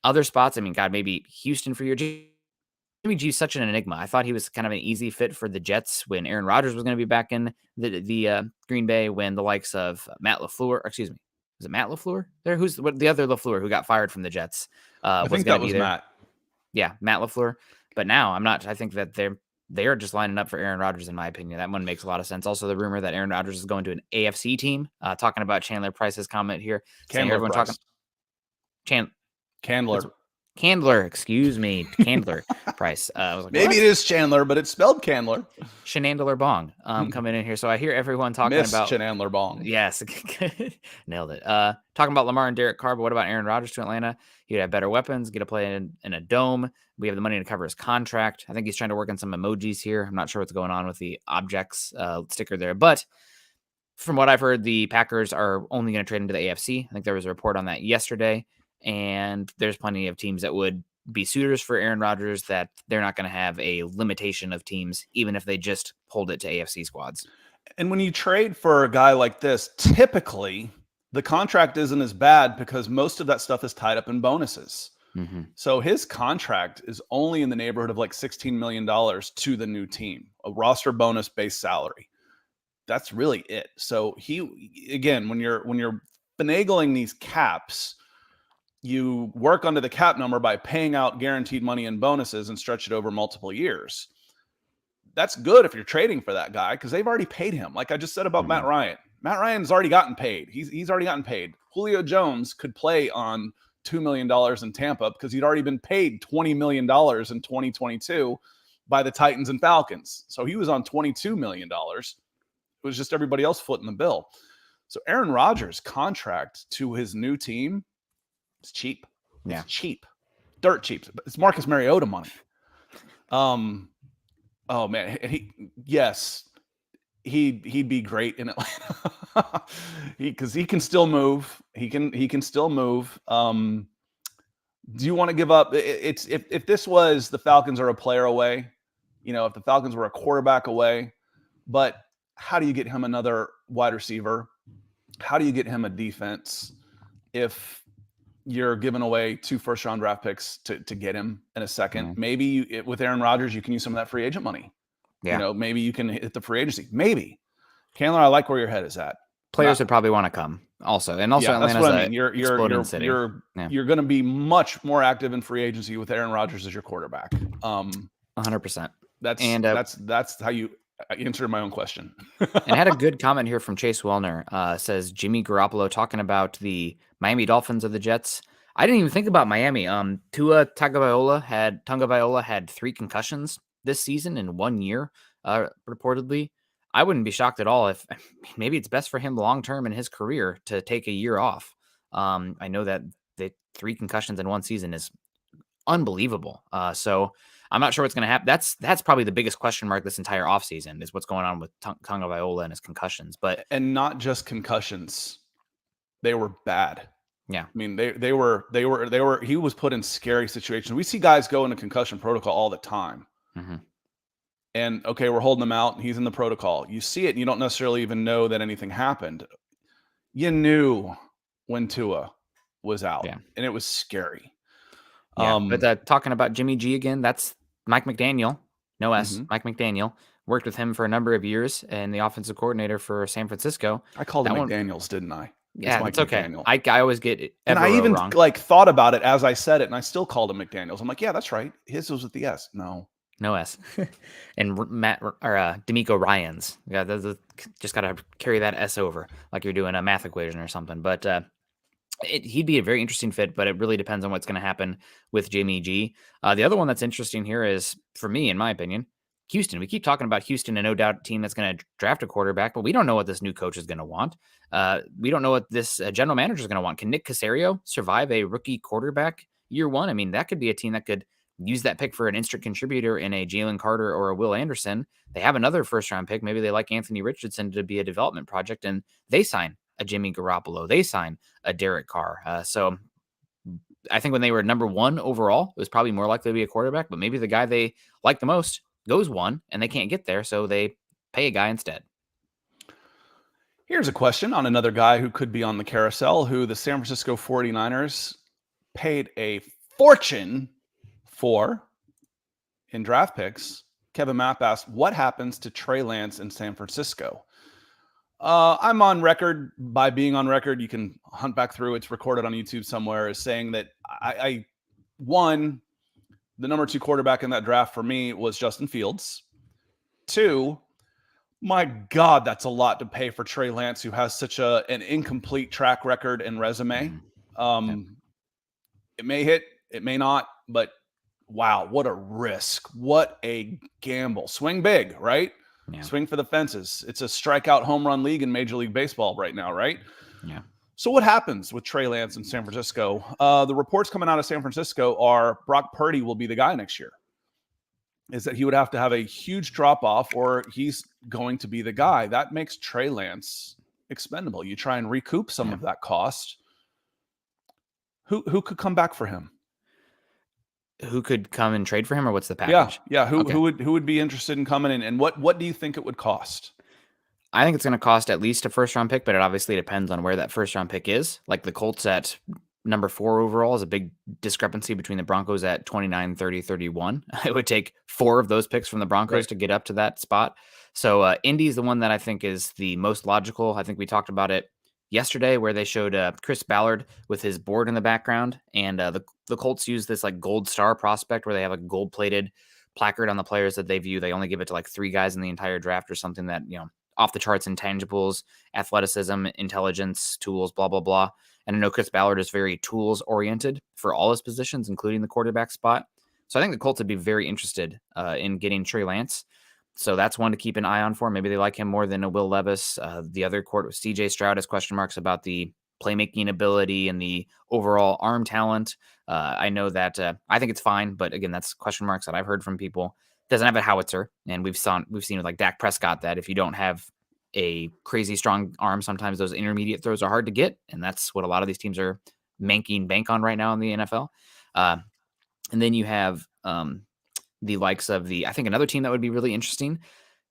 B: Other spots, I mean, God, maybe Houston for your Jimmy G is such an enigma. I thought he was kind of an easy fit for the Jets when Aaron Rodgers was going to be back in the Green Bay, when the likes of Matt LaFleur, excuse me, was it Matt LaFleur there? Who's the other LaFleur who got fired from the Jets?
A: I think that was Matt.
B: Yeah, Matt LaFleur. But now I'm not. I think that they are just lining up for Aaron Rodgers, in my opinion. That one makes a lot of sense. Also, the rumor that Aaron Rodgers is going to an AFC team. Talking about Chandler Price's comment here, saying everyone talking. Candler, excuse me, Candler Price. I was like,
A: maybe it is Chandler, but it's spelled Candler.
B: Shenandler Bong coming in here. So I hear everyone talking about
A: Shenandler Bong.
B: Yes, nailed it. Talking about Lamar and Derek Carr, but what about Aaron Rodgers to Atlanta? He'd have better weapons, get to play in a dome. We have the money to cover his contract. I think he's trying to work on some emojis here. I'm not sure what's going on with the objects sticker there, but from what I've heard, the Packers are only going to trade into the AFC. I think there was a report on that yesterday. And there's plenty of teams that would be suitors for Aaron Rodgers, that they're not going to have a limitation of teams, even if they just hold it to AFC squads.
A: And when you trade for a guy like this, typically the contract isn't as bad because most of that stuff is tied up in bonuses.
B: Mm-hmm.
A: So his contract is only in the neighborhood of like $16 million to the new team, a roster bonus based salary. That's really it. So again, when you're finagling these caps, you work under the cap number by paying out guaranteed money and bonuses and stretch it over multiple years. That's good if you're trading for that guy because they've already paid him. Like I just said about Matt Ryan. Matt Ryan's already gotten paid. He's already gotten paid. Julio Jones could play on $2 million in Tampa because he'd already been paid $20 million in 2022 by the Titans and Falcons. So he was on $22 million. It was just everybody else footing the bill. So Aaron Rodgers' contract to his new team, it's cheap. It's cheap. Dirt cheap. It's Marcus Mariota money. Oh man, he'd be great in Atlanta. Because he can still move. He can still move. Do you want to give up? It's if this was the Falcons are a player away, if the Falcons were a quarterback away, but how do you get him another wide receiver? How do you get him a defense if you're giving away 2 first-round draft picks to get him in a second?
B: Mm-hmm.
A: Maybe with Aaron Rodgers, you can use some of that free agent money.
B: Yeah.
A: Maybe you can hit the free agency. Maybe. Candler, I like where your head is at.
B: Players would probably want to come also. And also Atlanta's
A: that's what I mean. You're going to be much more active in free agency with Aaron Rodgers as your quarterback.
B: 100%.
A: That's how you answered my own question.
B: And I had a good comment here from Chase Wellner. Says Jimmy Garoppolo talking about the Miami Dolphins of the Jets. I didn't even think about Miami. Tua Tagovailoa had 3 concussions this season in 1 year, reportedly. I wouldn't be shocked at all if maybe it's best for him long-term in his career to take a year off. I know that the 3 concussions in 1 season is unbelievable. So I'm not sure what's going to happen. That's probably the biggest question mark this entire offseason is what's going on with Tagovailoa and his concussions.
A: And not just concussions. They were bad.
B: Yeah.
A: I mean, they were, he was put in scary situations. We see guys go into concussion protocol all the time.
B: Mm-hmm.
A: And okay, we're holding him out and he's in the protocol. You see it and you don't necessarily even know that anything happened. You knew when Tua was out and it was scary.
B: Yeah, but talking about Jimmy G again, that's Mike McDaniel, no S,
A: Mm-hmm.
B: Mike McDaniel. Worked with him for a number of years and the offensive coordinator for San Francisco.
A: I called him McDaniels, didn't I?
B: Yeah, it's okay. I always get it.
A: And I even wrong. Thought about it as I said it, and I still called him McDaniels. I'm like, yeah, that's right. His was with the S. No
B: S. And D'Amico Ryans. Yeah, just got to carry that S over like you're doing a math equation or something. But he'd be a very interesting fit, but it really depends on what's going to happen with Jimmy G. The other one that's interesting here is, for me, in my opinion, Houston. We keep talking about Houston, and no doubt a team that's going to draft a quarterback, but we don't know what this new coach is going to want. We don't know what this general manager is going to want. Can Nick Caserio survive a rookie quarterback year 1? I mean, that could be a team that could use that pick for an instant contributor in a Jalen Carter or a Will Anderson. They have another first-round pick. Maybe they like Anthony Richardson to be a development project, and they sign a Jimmy Garoppolo. They sign a Derek Carr. So I think when they were number 1 overall, it was probably more likely to be a quarterback, but maybe the guy they like the most goes 1 and they can't get there, so they pay a guy instead.
A: Here's a question on another guy who could be on the carousel, who the San Francisco 49ers paid a fortune for in draft picks. Kevin Mapp asked, what happens to Trey Lance in San Francisco? I'm on record by being on record. You can hunt back through. It's recorded on YouTube somewhere, as saying that I won the number 2 quarterback in that draft for me was Justin Fields. 2, my God, that's a lot to pay for Trey Lance, who has such an incomplete track record and resume. It may hit, it may not, but wow, what a risk. What a gamble. Swing big, right? Yeah. Swing for the fences. It's a strikeout home run league in Major League Baseball right now, right?
B: Yeah.
A: So what happens with Trey Lance in San Francisco? The reports coming out of San Francisco are Brock Purdy will be the guy next year. Is that he would have to have a huge drop-off or he's going to be the guy. That makes Trey Lance expendable. You try and recoup some of that cost. Who could come back for him?
B: Who could come and trade for him, or what's the package?
A: Yeah. Who would be interested in coming in, and what do you think it would cost?
B: I think it's going to cost at least a first-round pick, but it obviously depends on where that first-round pick is. Like the Colts at number 4 overall is a big discrepancy between the Broncos at 29, 30, 31. It would take 4 of those picks from the Broncos to get up to that spot. So Indy is the one that I think is the most logical. I think we talked about it yesterday where they showed Chris Ballard with his board in the background, and the Colts use this like gold star prospect where they have a gold-plated placard on the players that they view. They only give it to like 3 guys in the entire draft or something that, off the charts intangibles, athleticism, intelligence, tools, blah, blah, blah. And I know Chris Ballard is very tools oriented for all his positions, including the quarterback spot. So I think the Colts would be very interested in getting Trey Lance. So that's one to keep an eye on for. Maybe they like him more than a Will Levis. The other court was CJ Stroud has question marks about the playmaking ability and the overall arm talent. I know that I think it's fine, but again, that's question marks that I've heard from people. Doesn't have a howitzer, and we've seen with like Dak Prescott that if you don't have a crazy strong arm, sometimes those intermediate throws are hard to get, and that's what a lot of these teams are making bank on right now in the NFL. And then you have the likes of I think another team that would be really interesting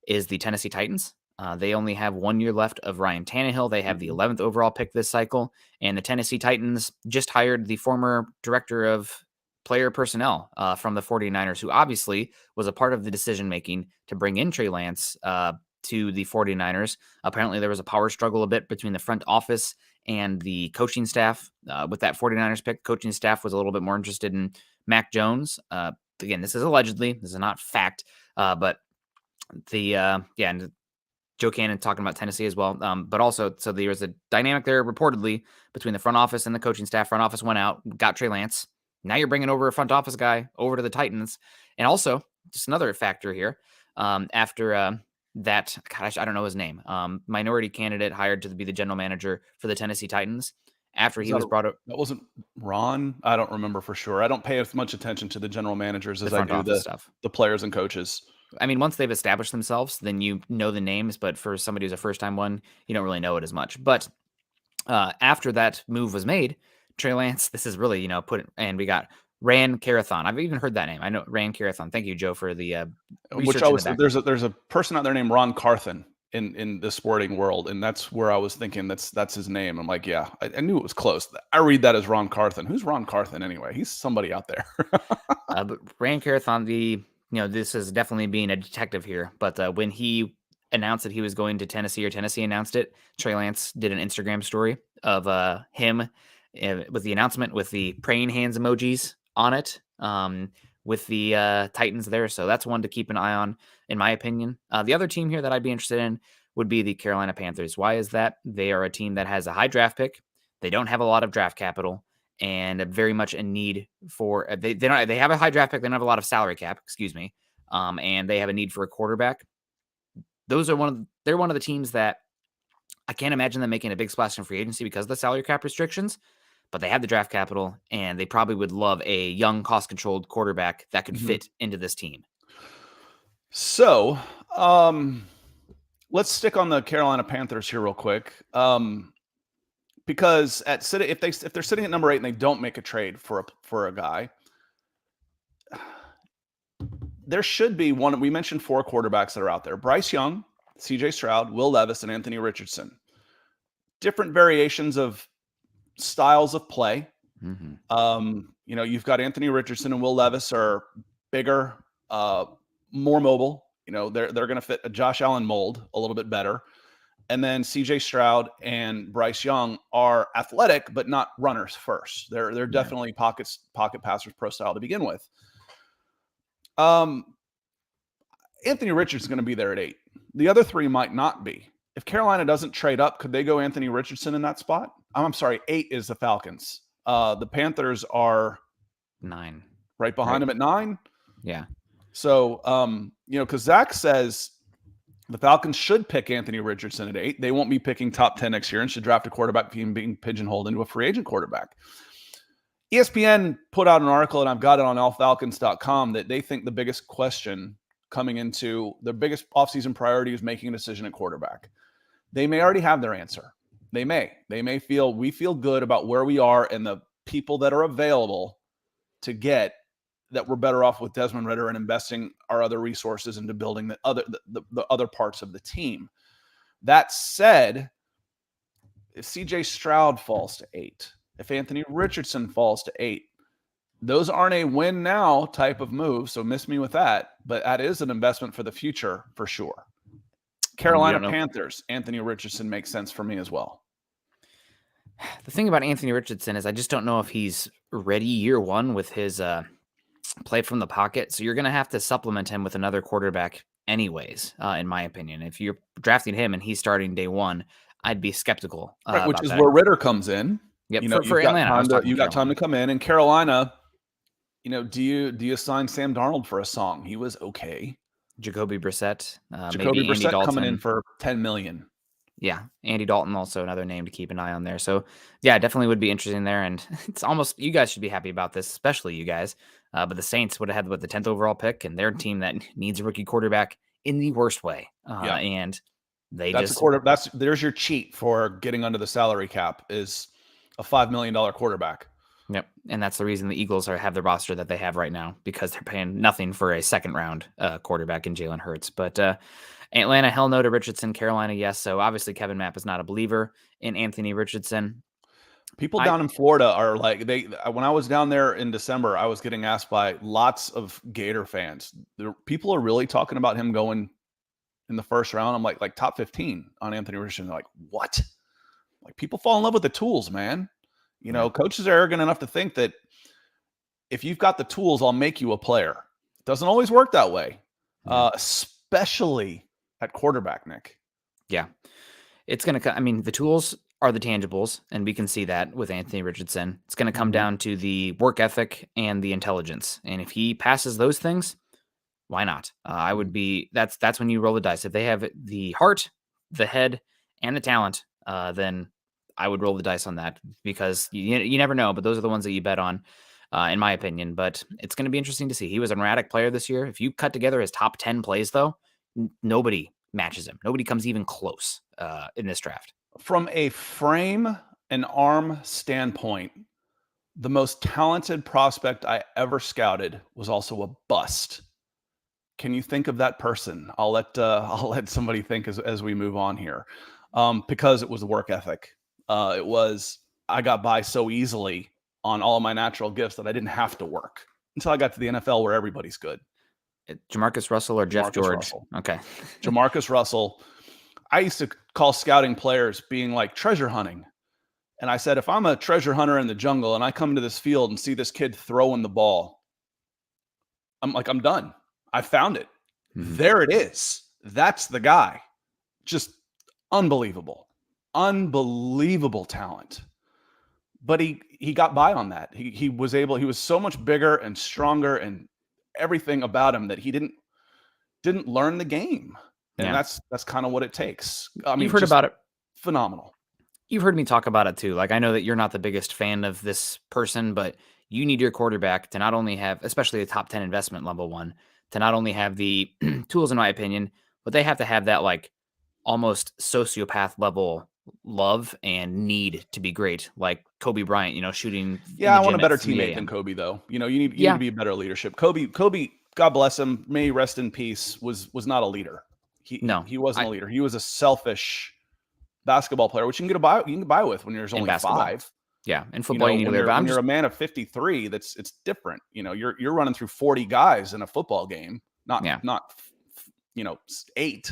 B: is the Tennessee Titans. They only have 1 year left of Ryan Tannehill. They have the 11th overall pick this cycle, and the Tennessee Titans just hired the former director of player personnel from the 49ers, who obviously was a part of the decision-making to bring in Trey Lance to the 49ers. Apparently there was a power struggle a bit between the front office and the coaching staff. With that 49ers pick, coaching staff was a little bit more interested in Mac Jones. Again, this is allegedly, this is not fact, but and Joe Cannon talking about Tennessee as well. But also, so there was a dynamic there reportedly between the front office and the coaching staff. Front office went out, got Trey Lance. Now you're bringing over a front office guy over to the Titans. And also, just another factor here, after that, gosh, I don't know his name, minority candidate hired to be the general manager for the Tennessee Titans. After he was brought up.
A: That wasn't Ron? I don't remember for sure. I don't pay as much attention to the general managers as I do the players and coaches.
B: I mean, once they've established themselves, then you know the names. But for somebody who's a first-time one, you don't really know it as much. But after that move was made, Trey Lance, this is really, and we got Ran Carathon. I've even heard that name. I know Ran Carathon. Thank you, Joe, for the research.
A: There's a person out there named Ron Carthen in the sporting world, and that's where I was thinking that's his name. I'm like, yeah, I knew it was close. I read that as Ron Carthen. Who's Ron Carthen anyway? He's somebody out there.
B: But Ran Carathon, this is definitely being a detective here. But when he announced that he was going to Tennessee, or Tennessee announced it, Trey Lance did an Instagram story of him with the announcement with the praying hands emojis on it, with the Titans there. So that's one to keep an eye on, in my opinion. The other team here that I'd be interested in would be the Carolina Panthers. Why is that? They are a team that has a high draft pick. They don't have a lot of draft capital, and very much a need for they have a high draft pick. They don't have a lot of salary cap, and they have a need for a quarterback. They're one of the teams that I can't imagine them making a big splash in free agency because of the salary cap restrictions. but they have the draft capital, and they probably would love a young, cost-controlled quarterback that could fit into this team.
A: So, let's stick on the Carolina Panthers here real quick. Because if they're sitting at number 8 and they don't make a trade for a guy, there should be one. We mentioned 4 quarterbacks that are out there: Bryce Young, CJ Stroud, Will Levis, and Anthony Richardson. Different variations of styles of play. You've got Anthony Richardson and Will Levis are bigger, more mobile. They're going to fit a Josh Allen mold a little bit better. And then CJ Stroud and Bryce Young are athletic, but not runners first. They're definitely pocket passers, pro style to begin with. Anthony Richardson's going to be there at 8. The other 3 might not be. If Carolina doesn't trade up, could they go Anthony Richardson in that spot? I'm sorry, 8 is the Falcons. The Panthers are
B: 9,
A: right behind them at 9.
B: Yeah.
A: So, because Zach says the Falcons should pick Anthony Richardson at 8. They won't be picking top 10 next year and should draft a quarterback being pigeonholed into a free agent quarterback. ESPN put out an article, and I've got it on allfalcons.com, that they think the biggest question coming into the biggest offseason priority is making a decision at quarterback. They may already have their answer. They may feel we feel good about where we are and the people that are available to get, that we're better off with Desmond Ridder and investing our other resources into building the other parts of the team. That said, if CJ Stroud falls to 8, if Anthony Richardson falls to 8, those aren't a win now type of move. So miss me with that, but that is an investment for the future for sure. Carolina Panthers, Anthony Richardson makes sense for me as well.
B: The thing about Anthony Richardson is I just don't know if he's ready year one with his play from the pocket. So you're going to have to supplement him with another quarterback anyways, in my opinion. If you're drafting him and he's starting day 1, I'd be skeptical.
A: Right, which is where Ridder comes in.
B: Yep, for Atlanta.
A: You got time to come in. And Carolina, do you sign Sam Darnold for a song? He was okay.
B: Jacoby Brissett.
A: Jacoby Brissett coming in for $10 million.
B: Yeah, Andy Dalton also another name to keep an eye on there. So, yeah, definitely would be interesting there. And it's almost, you guys should be happy about this, especially you guys. But the Saints would have had the 10th overall pick, and their team that needs a rookie quarterback in the worst way. And there's your cheat for getting under the salary cap, is a $5 million quarterback. Yep, and that's the reason the Eagles have the roster that they have right now, because they're paying nothing for a second-round quarterback in Jalen Hurts. But Atlanta, hell no to Richardson. Carolina, yes. So obviously Kevin Mapp is not a believer in Anthony Richardson.
A: People down in Florida are like, when I was down there in December, I was getting asked by lots of Gator fans. People are really talking about him going in the first round. I'm like top 15 on Anthony Richardson. They're like, what? Like, people fall in love with the tools, man. Coaches are arrogant enough to think that if you've got the tools, I'll make you a player. It doesn't always work that way, especially at quarterback, Nick.
B: Yeah. It's going to, the tools are the tangibles, and we can see that with Anthony Richardson. It's going to come down to the work ethic and the intelligence. And if he passes those things, why not? I would be, that's when you roll the dice. If they have the heart, the head, and the talent, then I would roll the dice on that, because you never know, but those are the ones that you bet on, in my opinion. But it's going to be interesting to see. He was an erratic player this year. If you cut together his top 10 plays, though, nobody matches him. Nobody comes even close in this draft.
A: From a frame and arm standpoint, the most talented prospect I ever scouted was also a bust. Can you think of that person? I'll let somebody think as we move on here, because it was the work ethic. I got by so easily on all of my natural gifts that I didn't have to work until I got to the NFL, where everybody's good.
B: Jamarcus Russell or Jeff George? Russell. Okay.
A: Jamarcus Russell. I used to call scouting players being like treasure hunting. And I said, if I'm a treasure hunter in the jungle and I come to this field and see this kid throwing the ball, I'm done. I found it. Mm-hmm. There it is. That's the guy. Just unbelievable talent. But he got by on that. He was so much bigger and stronger and everything about him that he didn't learn the game. And that's kind of what it takes.
B: You've heard about it.
A: Phenomenal.
B: You've heard me talk about it too. Like, I know that you're not the biggest fan of this person, but you need your quarterback to not only have, especially a top 10 investment level one, to not only have the tools, in my opinion, but they have to have that like almost sociopath level love and need to be great. Like Kobe Bryant, shooting in
A: Yeah,
B: the
A: I want a
B: gym at
A: better
B: 3
A: teammate than
B: a.m.
A: Kobe, though. You need to
B: Yeah,
A: be a better leadership. Kobe, God bless him, may he rest in peace. Was not a leader.
B: no,
A: He wasn't
B: I
A: a leader. He was a selfish basketball player, which you can get by with when you're
B: in
A: only
B: basketball.
A: 5.
B: Yeah, in football you need to
A: When
B: lead, but
A: you're
B: I'm
A: when you're
B: just
A: a man of 53, it's different. You're running through 40 guys in a football game, not
B: yeah.
A: 8.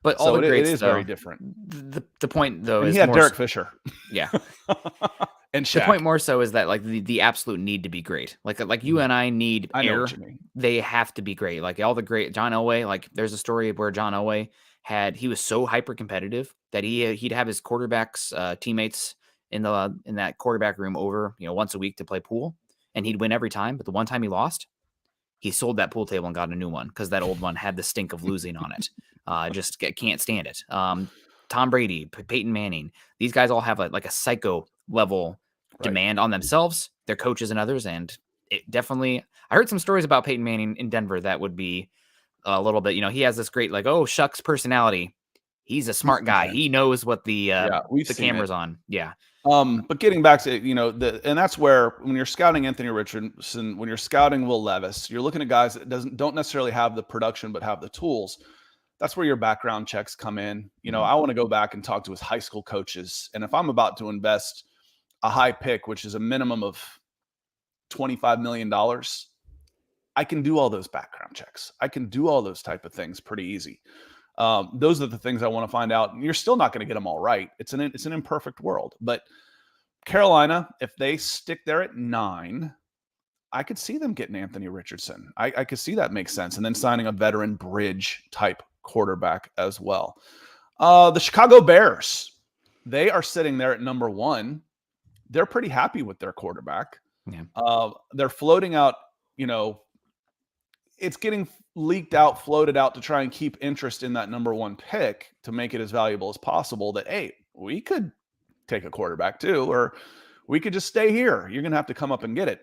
B: But all
A: So
B: the
A: it
B: greats
A: is very
B: though,
A: different.
B: the point though
A: And he
B: is
A: had
B: more
A: Derek Fisher
B: yeah.
A: and
B: The
A: Shaq.
B: point more so is that like the absolute need to be great. Like you
A: Mhm.
B: and I need
A: I know what
B: air.
A: you mean.
B: They have to be great. Like all the great John Elway, like there's a story where John Elway he was so hyper competitive that he'd have his quarterbacks teammates in that quarterback room over, once a week to play pool, and he'd win every time, but the one time he lost, he sold that pool table and got a new one because that old one had the stink of losing on it. Can't stand it. Tom Brady, Peyton Manning, these guys all have like a psycho level
A: Right.
B: demand on themselves, their coaches and others. And it definitely, I heard some stories about Peyton Manning in Denver that would be a little bit, he has this great, like, oh, shucks personality. He's a
A: He's
B: smart guy.
A: intense.
B: He knows what the
A: We've
B: the
A: seen it.
B: camera's on. Yeah.
A: But getting back to and that's where when you're scouting Anthony Richardson, when you're scouting Will Levis, you're looking at guys that don't necessarily have the production but have the tools. That's where your background checks come in.
B: Mhm.
A: I want to go back and talk to his high school coaches, and if I'm about to invest a high pick, which is a minimum of $25 million, I can do all those background checks. I can do all those type of things pretty easy. Those are the things I want to find out. You're still not going to get them all right. It's an imperfect world, but Carolina, if they stick there at 9, I could see them getting Anthony Richardson. I could see that makes sense, and then signing a veteran bridge type quarterback as well. The Chicago Bears, they are sitting there at number 1. They're pretty happy with their quarterback.
B: Yeah.
A: They're floating out, it's getting leaked out, floated out to try and keep interest in that number 1 pick to make it as valuable as possible that, hey, we could take a quarterback too, or we could just stay here. You're going to have to come up and get it.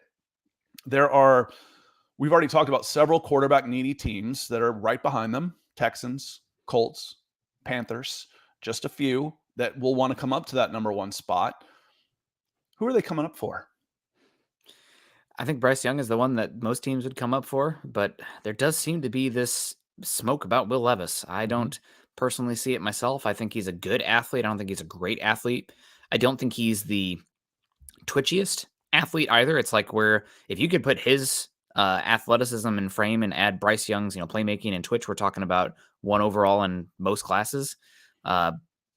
A: We've already talked about several quarterback needy teams that are right behind them: Texans, Colts, Panthers, just a few that will want to come up to that number 1 spot. Who are they coming up for?
B: I think Bryce Young is the one that most teams would come up for, but there does seem to be this smoke about Will Levis. I don't personally see it myself. I think he's a good athlete. I don't think he's a great athlete. I don't think he's the twitchiest athlete either. It's like where if you could put his athleticism and frame and add Bryce Young's, playmaking and twitch, we're talking about 1 overall in most classes. Uh,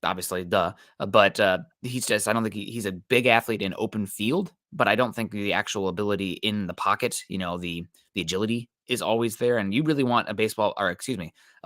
B: Obviously, duh. But he's just, I don't think he's a big athlete in open field, but I don't think the actual ability in the pocket, the agility is always there. And you really want a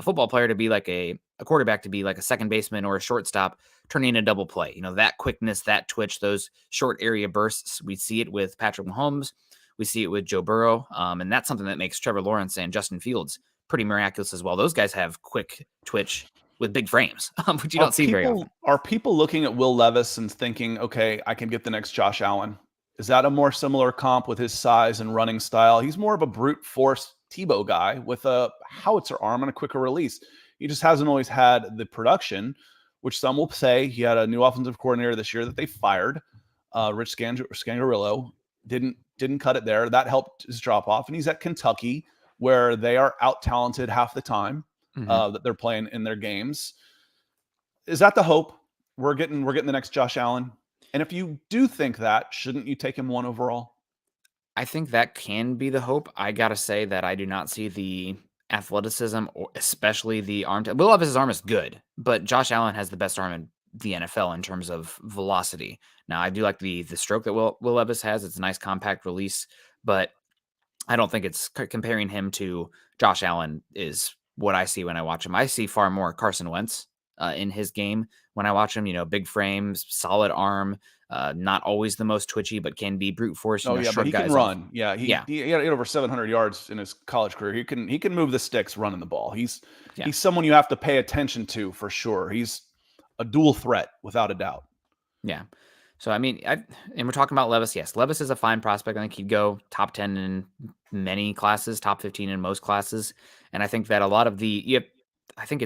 B: football player to be like a quarterback to be like a second baseman or a shortstop turning a double play. That quickness, that twitch, those short area bursts. We see it with Patrick Mahomes. We see it with Joe Burrow. And that's something that makes Trevor Lawrence and Justin Fields pretty miraculous as well. Those guys have quick twitch with big frames, which you don't see very often.
A: Are people looking at Will Levis and thinking, okay, I can get the next Josh Allen? Is that a more similar comp with his size and running style? He's more of a brute force Tebow guy with a howitzer arm and a quicker release. He just hasn't always had the production, which some will say he had a new offensive coordinator this year that they fired. Rich Scangarillo didn't cut it there. That helped his drop off. And he's at Kentucky, where they are out talented half the time that they're playing in their games. Is that the hope? We're getting the next Josh Allen. And if you do think that, shouldn't you take him 1 overall?
B: I think that can be the hope. I gotta say that I do not see the athleticism, or especially the arm. Will Levis's arm is good, but Josh Allen has the best arm in the NFL in terms of velocity. Now, I do like the stroke that Will Levis has. It's a nice compact release, but I don't think it's comparing him to Josh Allen is what I see when I watch him. I see far more Carson Wentz in his game when I watch him. Big frames, solid arm, not always the most twitchy, but can be brute force.
A: Oh yeah, but
B: shrug
A: he can
B: guys off.
A: run. Yeah,
B: Yeah,
A: he had over 700 yards in his college career. He can move the sticks running the ball. He's
B: yeah,
A: someone you have to pay attention to for sure. He's a dual threat without a doubt.
B: Yeah. So, I mean, and we're talking about Levis. Yes, Levis is a fine prospect. I think he'd go top 10 in many classes, top 15 in most classes. And I think that a lot of I think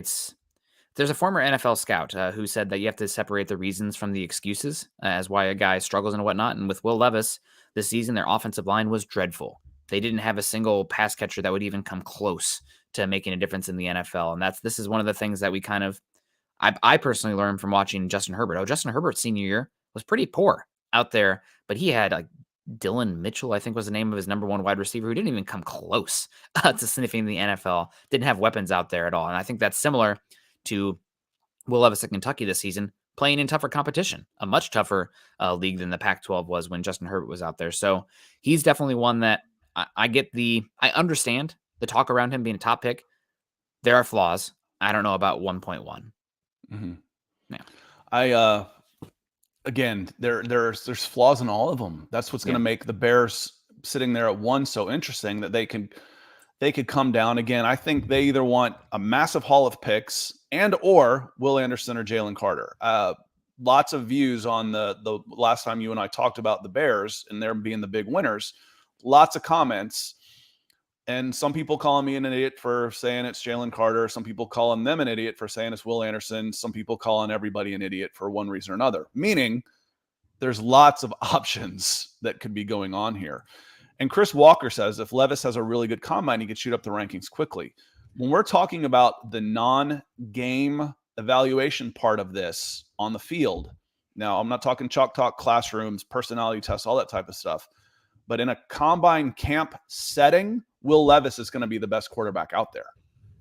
B: there's a former NFL scout who said that you have to separate the reasons from the excuses as why a guy struggles and whatnot. And with Will Levis this season, their offensive line was dreadful. They didn't have a single pass catcher that would even come close to making a difference in the NFL. And this is one of the things that I personally learned from watching Justin Herbert. Justin Herbert's senior year was pretty poor out there, but he had like Dylan Mitchell, I think was the name of his number one wide receiver, who didn't even come close to sniffing the NFL, didn't have weapons out there at all. And I think that's similar to Will Levis at Kentucky this season, playing in tougher competition, a much tougher league than the Pac-12 was when Justin Herbert was out there. So he's definitely one that I understand the talk around him being a top pick. There are flaws. I don't know about 1.1.
A: Mm-hmm.
B: Yeah.
A: Again, there's flaws in all of them. That's what's going to make the Bears sitting there at 1 so interesting, that they could come down again. I think they either want a massive haul of picks or Will Anderson or Jalen Carter. Lots of views on the last time you and I talked about the Bears and them being the big winners. Lots of comments. And some people calling me an idiot for saying it's Jalen Carter. Some people calling them an idiot for saying it's Will Anderson. Some people calling everybody an idiot for one reason or another. Meaning there's lots of options that could be going on here. And Chris Walker says if Levis has a really good combine, he could shoot up the rankings quickly. When we're talking about the non-game evaluation part of this on the field, now I'm not talking chalk talk, classrooms, personality tests, all that type of stuff. But in a combine camp setting, Will Levis is going to be the best quarterback out there.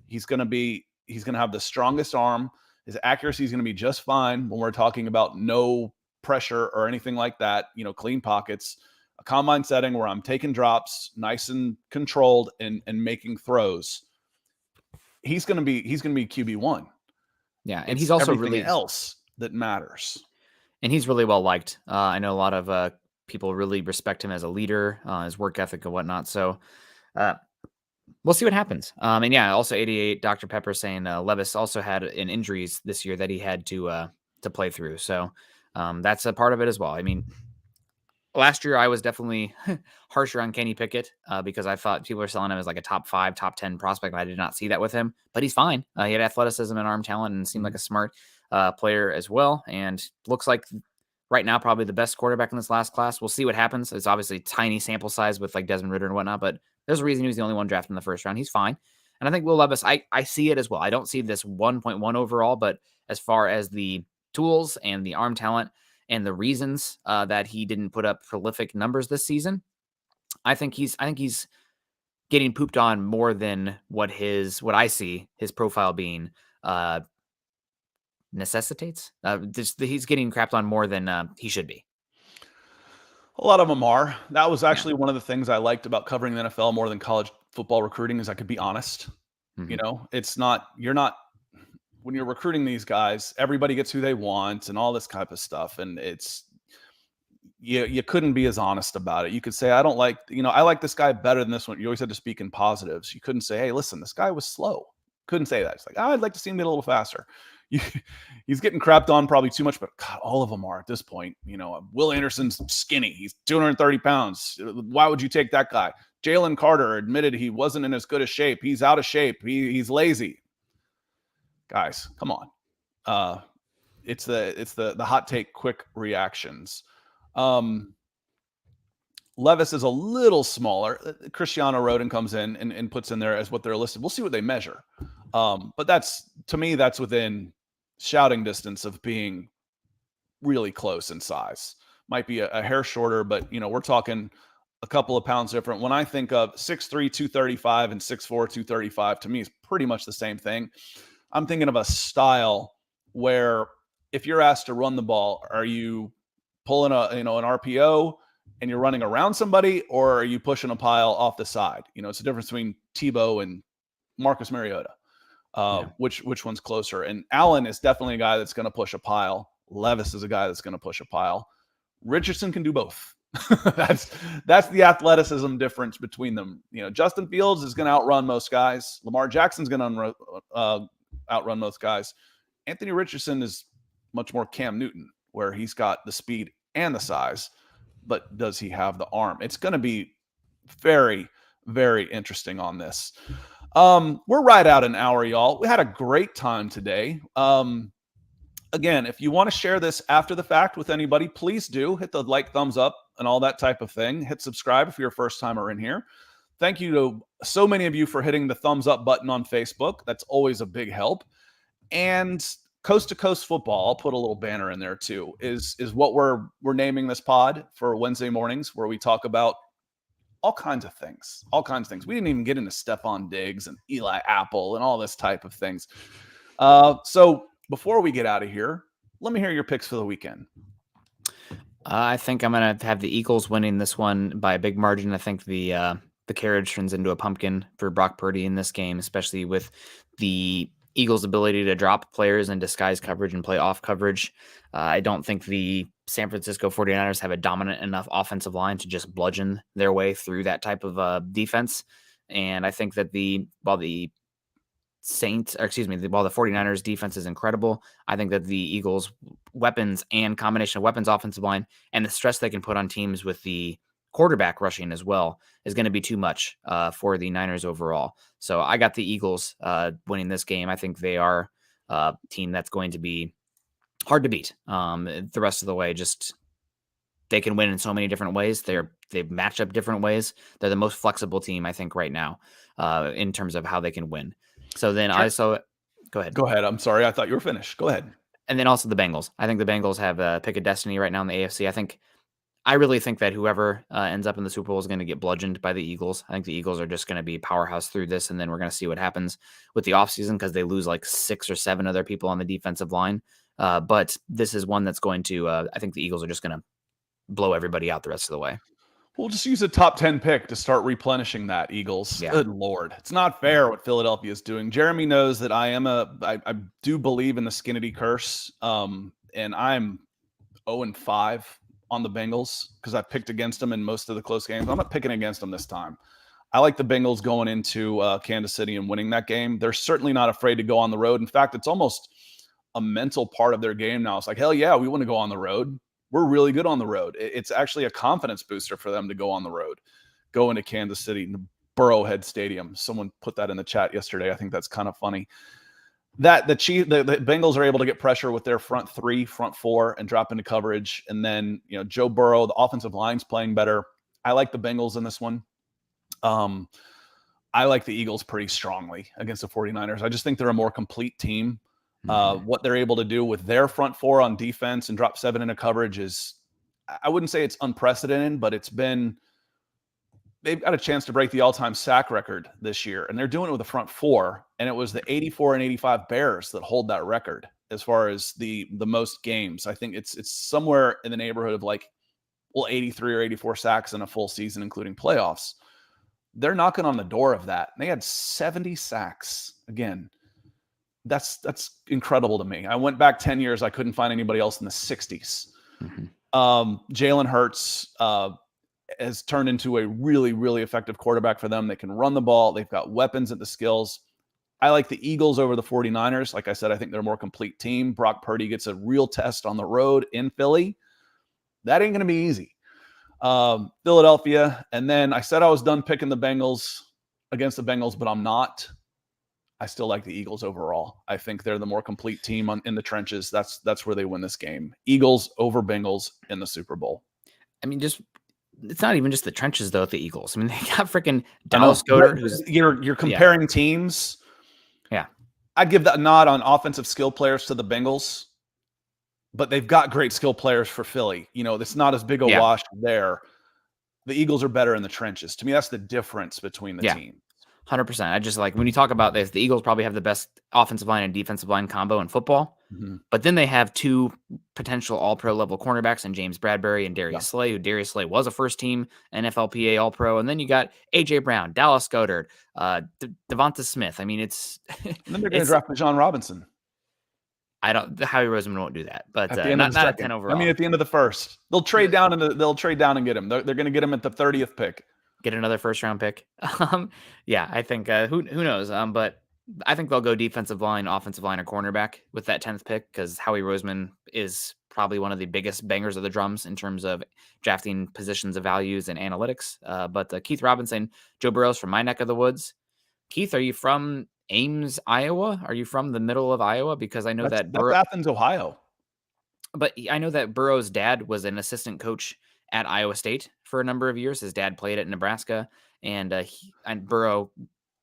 A: He's going to have the strongest arm. His accuracy is going to be just fine when we're talking about no pressure or anything like that, clean pockets. A combine setting where I'm taking drops, nice and controlled, and making throws. He's going to be QB1.
B: Yeah, and he's also
A: everything else that matters.
B: And he's really well liked. I know a lot of people really respect him as a leader, his work ethic and whatnot. So we'll see what happens. And yeah, also 88 Dr. Pepper saying Levis also had an injuries this year that he had to play through. So that's a part of it as well. I mean, last year I was definitely harsher on Kenny Pickett because I thought people were selling him as like a top 5, top 10 prospect. I did not see that with him, but he's fine. He had athleticism and arm talent and seemed like a smart player as well. And looks like right now probably the best quarterback in this last class. We'll see what happens. It's obviously tiny sample size with like Desmond Ridder and whatnot, but there's a reason he was the only one drafted in the first round. He's fine. And I think Will Levis, I see it as well. I don't see this 1.1 overall, but as far as the tools and the arm talent and the reasons that he didn't put up prolific numbers this season, I think he's getting pooped on more than what I see his profile being necessitates. He's getting crapped on more than he should be.
A: A lot of them are. That was actually one of the things I liked about covering the NFL more than college football recruiting is I could be honest.
B: Mm-hmm.
A: It's not, when you're recruiting these guys, everybody gets who they want and all this type of stuff. And you couldn't be as honest about it. You could say, I don't like, I like this guy better than this one. You always had to speak in positives. You couldn't say, hey, listen, this guy was slow. Couldn't say that. It's like, I'd like to see him get a little faster. He's getting crapped on probably too much, but God, all of them are at this point. Will Anderson's skinny. He's 230 pounds. Why would you take that guy? Jalen Carter admitted he wasn't in as good a shape. He's out of shape. He's lazy. Guys, come on. It's the hot take, quick reactions. Levis is a little smaller. Cristiano Rodin comes in and puts in there as what they're listed. We'll see what they measure. But to me, that's within shouting distance of being really close in size. Might be a hair shorter, but we're talking a couple of pounds different. When I think of 6'3", 235 and 6'4", 235, to me is pretty much the same thing. I'm thinking of a style where if you're asked to run the ball, are you pulling an RPO and you're running around somebody, or are you pushing a pile off the side? It's a difference between Tebow and Marcus Mariota. Which one's closer? And Allen is definitely a guy that's going to push a pile. Levis is a guy that's going to push a pile. Richardson can do both. That's the athleticism difference between them. Justin Fields is going to outrun most guys. Lamar Jackson's going to outrun most guys. Anthony Richardson is much more Cam Newton, where he's got the speed and the size, but does he have the arm? It's going to be very, very interesting on this. We're right out an hour, y'all. We had a great time today. Again, if you want to share this after the fact with anybody, please do hit the like, thumbs up, and all that type of thing. Hit subscribe if you're a first timer in here. Thank you to so many of you for hitting the thumbs up button on Facebook. That's always a big help. And Coast to Coast Football, I'll put a little banner in there too, is what we're naming this pod for Wednesday mornings, where we talk about all kinds of things. We didn't even get into Stephon Diggs and Eli Apple and all this type of things. So before we get out of here, let me hear your picks for the weekend.
B: I think I'm going to have the Eagles winning this one by a big margin. I think the carriage turns into a pumpkin for Brock Purdy in this game, especially with the Eagles' ability to drop players and disguise coverage and play off coverage. I don't think the San Francisco 49ers have a dominant enough offensive line to just bludgeon their way through that type of defense. And I think that while the 49ers defense is incredible, I think that the Eagles' weapons and combination of weapons, offensive line, and the stress they can put on teams with the quarterback rushing as well is going to be too much for the Niners overall. So I got the Eagles winning this game. I think they are a team that's going to be hard to beat the rest of the way. Just they can win in so many different ways. They match up different ways. They're the most flexible team, I think, right now in terms of how they can win. So then go ahead.
A: Go ahead. I'm sorry. I thought you were finished. Go ahead.
B: And then also the Bengals. I think the Bengals have a pick of destiny right now in the AFC. I really think that whoever ends up in the Super Bowl is going to get bludgeoned by the Eagles. I think the Eagles are just going to be powerhouse through this, and then we're going to see what happens with the offseason because they lose like 6 or 7 other people on the defensive line. But this is one that's going to, I think the Eagles are just going to blow everybody out the rest of the way.
A: We'll just use a top 10 pick to start replenishing that, Eagles. Yeah. Good Lord. It's not fair what Philadelphia is doing. Jeremy knows that I do believe in the Skinnedy curse, and I'm 0-5 on the Bengals because I picked against them in most of the close games. I'm not picking against them this time. I like the Bengals going into Kansas City and winning that game. They're certainly not afraid to go on the road. In fact, it's almost a mental part of their game now. It's like, hell yeah, we want to go on the road. We're really good on the road. It's actually a confidence booster for them to go on the road, go into Kansas City, Burrowhead Stadium. Someone put that in the chat yesterday. I think that's kind of funny. That the Bengals are able to get pressure with their front 3, front 4, and drop into coverage. And then, Joe Burrow, the offensive line's playing better. I like the Bengals in this one. I like the Eagles pretty strongly against the 49ers. I just think they're a more complete team. What they're able to do with their front 4 on defense and drop 7 into coverage is, I wouldn't say it's unprecedented, but they've got a chance to break the all-time sack record this year, and they're doing it with the front 4, and it was the 84 and 85 Bears that hold that record as far as the most games. I think it's somewhere in the neighborhood of 83 or 84 sacks in a full season, including playoffs. They're knocking on the door of that. They had 70 sacks. Again, that's incredible to me. I went back 10 years. I couldn't find anybody else in the 60s. Mm-hmm. Jalen Hurts has turned into a really, really effective quarterback for them. They can run the ball. They've got weapons and the skills. I like the Eagles over the 49ers. Like I said, I think they're a more complete team. Brock Purdy gets a real test on the road in Philly. That ain't going to be easy. Philadelphia. And then I said I was done picking the Bengals against the Bengals, but I'm not. I still like the Eagles overall. I think they're the more complete team in the trenches. That's where they win this game. Eagles over Bengals in the Super Bowl.
B: I mean, it's not even just the trenches though. At the Eagles, I mean, they got freaking Dallas Goedert.
A: You're comparing teams.
B: Yeah,
A: I'd give that nod on offensive skill players to the Bengals, but they've got great skill players for Philly. It's not as big a wash there. The Eagles are better in the trenches. To me, that's the difference between the teams.
B: 100%. I just when you talk about this, the Eagles probably have the best offensive line and defensive line combo in football, but then they have 2 potential all-pro level cornerbacks in James Bradbury and Darius Slay, who Darius Slay was a first-team NFLPA all-pro, and then you got A.J. Brown, Dallas Goedert, Devonta Smith. I mean, it's...
A: And then they're going to draft John Robinson.
B: Howie Roseman won't do that, but
A: not
B: at 10 overall.
A: I mean, at the end of the first, they'll trade down and get him. They're going to get him at the 30th pick.
B: Get another first-round pick. I think who knows? But I think they'll go defensive line, offensive line, or cornerback with that 10th pick because Howie Roseman is probably one of the biggest bangers of the drums in terms of drafting positions of values and analytics. But Keith Robinson, Joe Burrow's from my neck of the woods. Keith, are you from Ames, Iowa? Are you from the middle of Iowa? Because I know
A: That's
B: that Burrow,
A: Athens, Ohio.
B: but I know that Burrow's dad was an assistant coach at Iowa State for a number of years. His dad played at Nebraska, and Burrow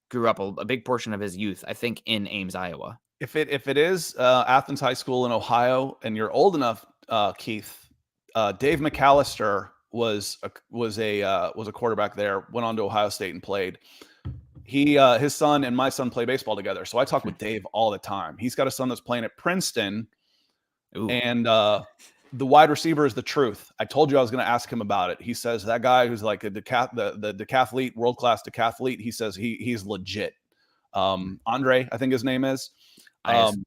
B: grew up a big portion of his youth, I think, in Ames, Iowa.
A: If it is Athens High School in Ohio, and you're old enough, Keith, Dave McAllister was a quarterback there. Went on to Ohio State and played. His son and my son play baseball together, so I talk with Dave all the time. He's got a son that's playing at Princeton.
B: Ooh.
A: And the wide receiver is the truth. I told you I was going to ask him about it. He says that guy who's like the decathlete, world-class decathlete, he says he's legit. Andre, I think his name is.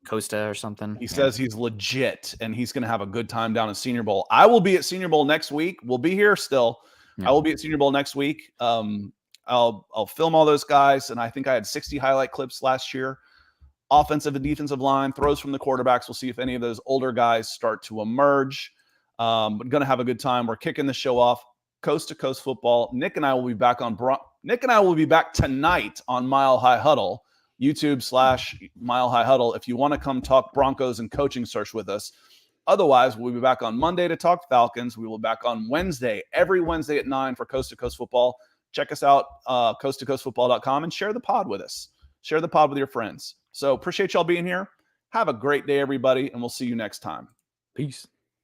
B: Costa or something.
A: He says he's legit, and he's going to have a good time down in Senior Bowl. I will be at Senior Bowl next week. We'll be here still. Yeah. I will be at Senior Bowl next week. I'll film all those guys, and I think I had 60 highlight clips last year. Offensive and defensive line, throws from the quarterbacks. We'll see if any of those older guys start to emerge. But going to have a good time. We're kicking the show off. Coast to Coast football. Nick and I will be back tonight on Mile High Huddle, YouTube/Mile High Huddle. If you want to come talk Broncos and coaching search with us. Otherwise, we'll be back on Monday to talk Falcons. We will be back on Wednesday, every Wednesday at 9 for Coast to Coast football. Check us out, coasttocoastfootball.com, and share the pod with us. Share the pod with your friends. So appreciate y'all being here. Have a great day, everybody, and we'll see you next time.
B: Peace.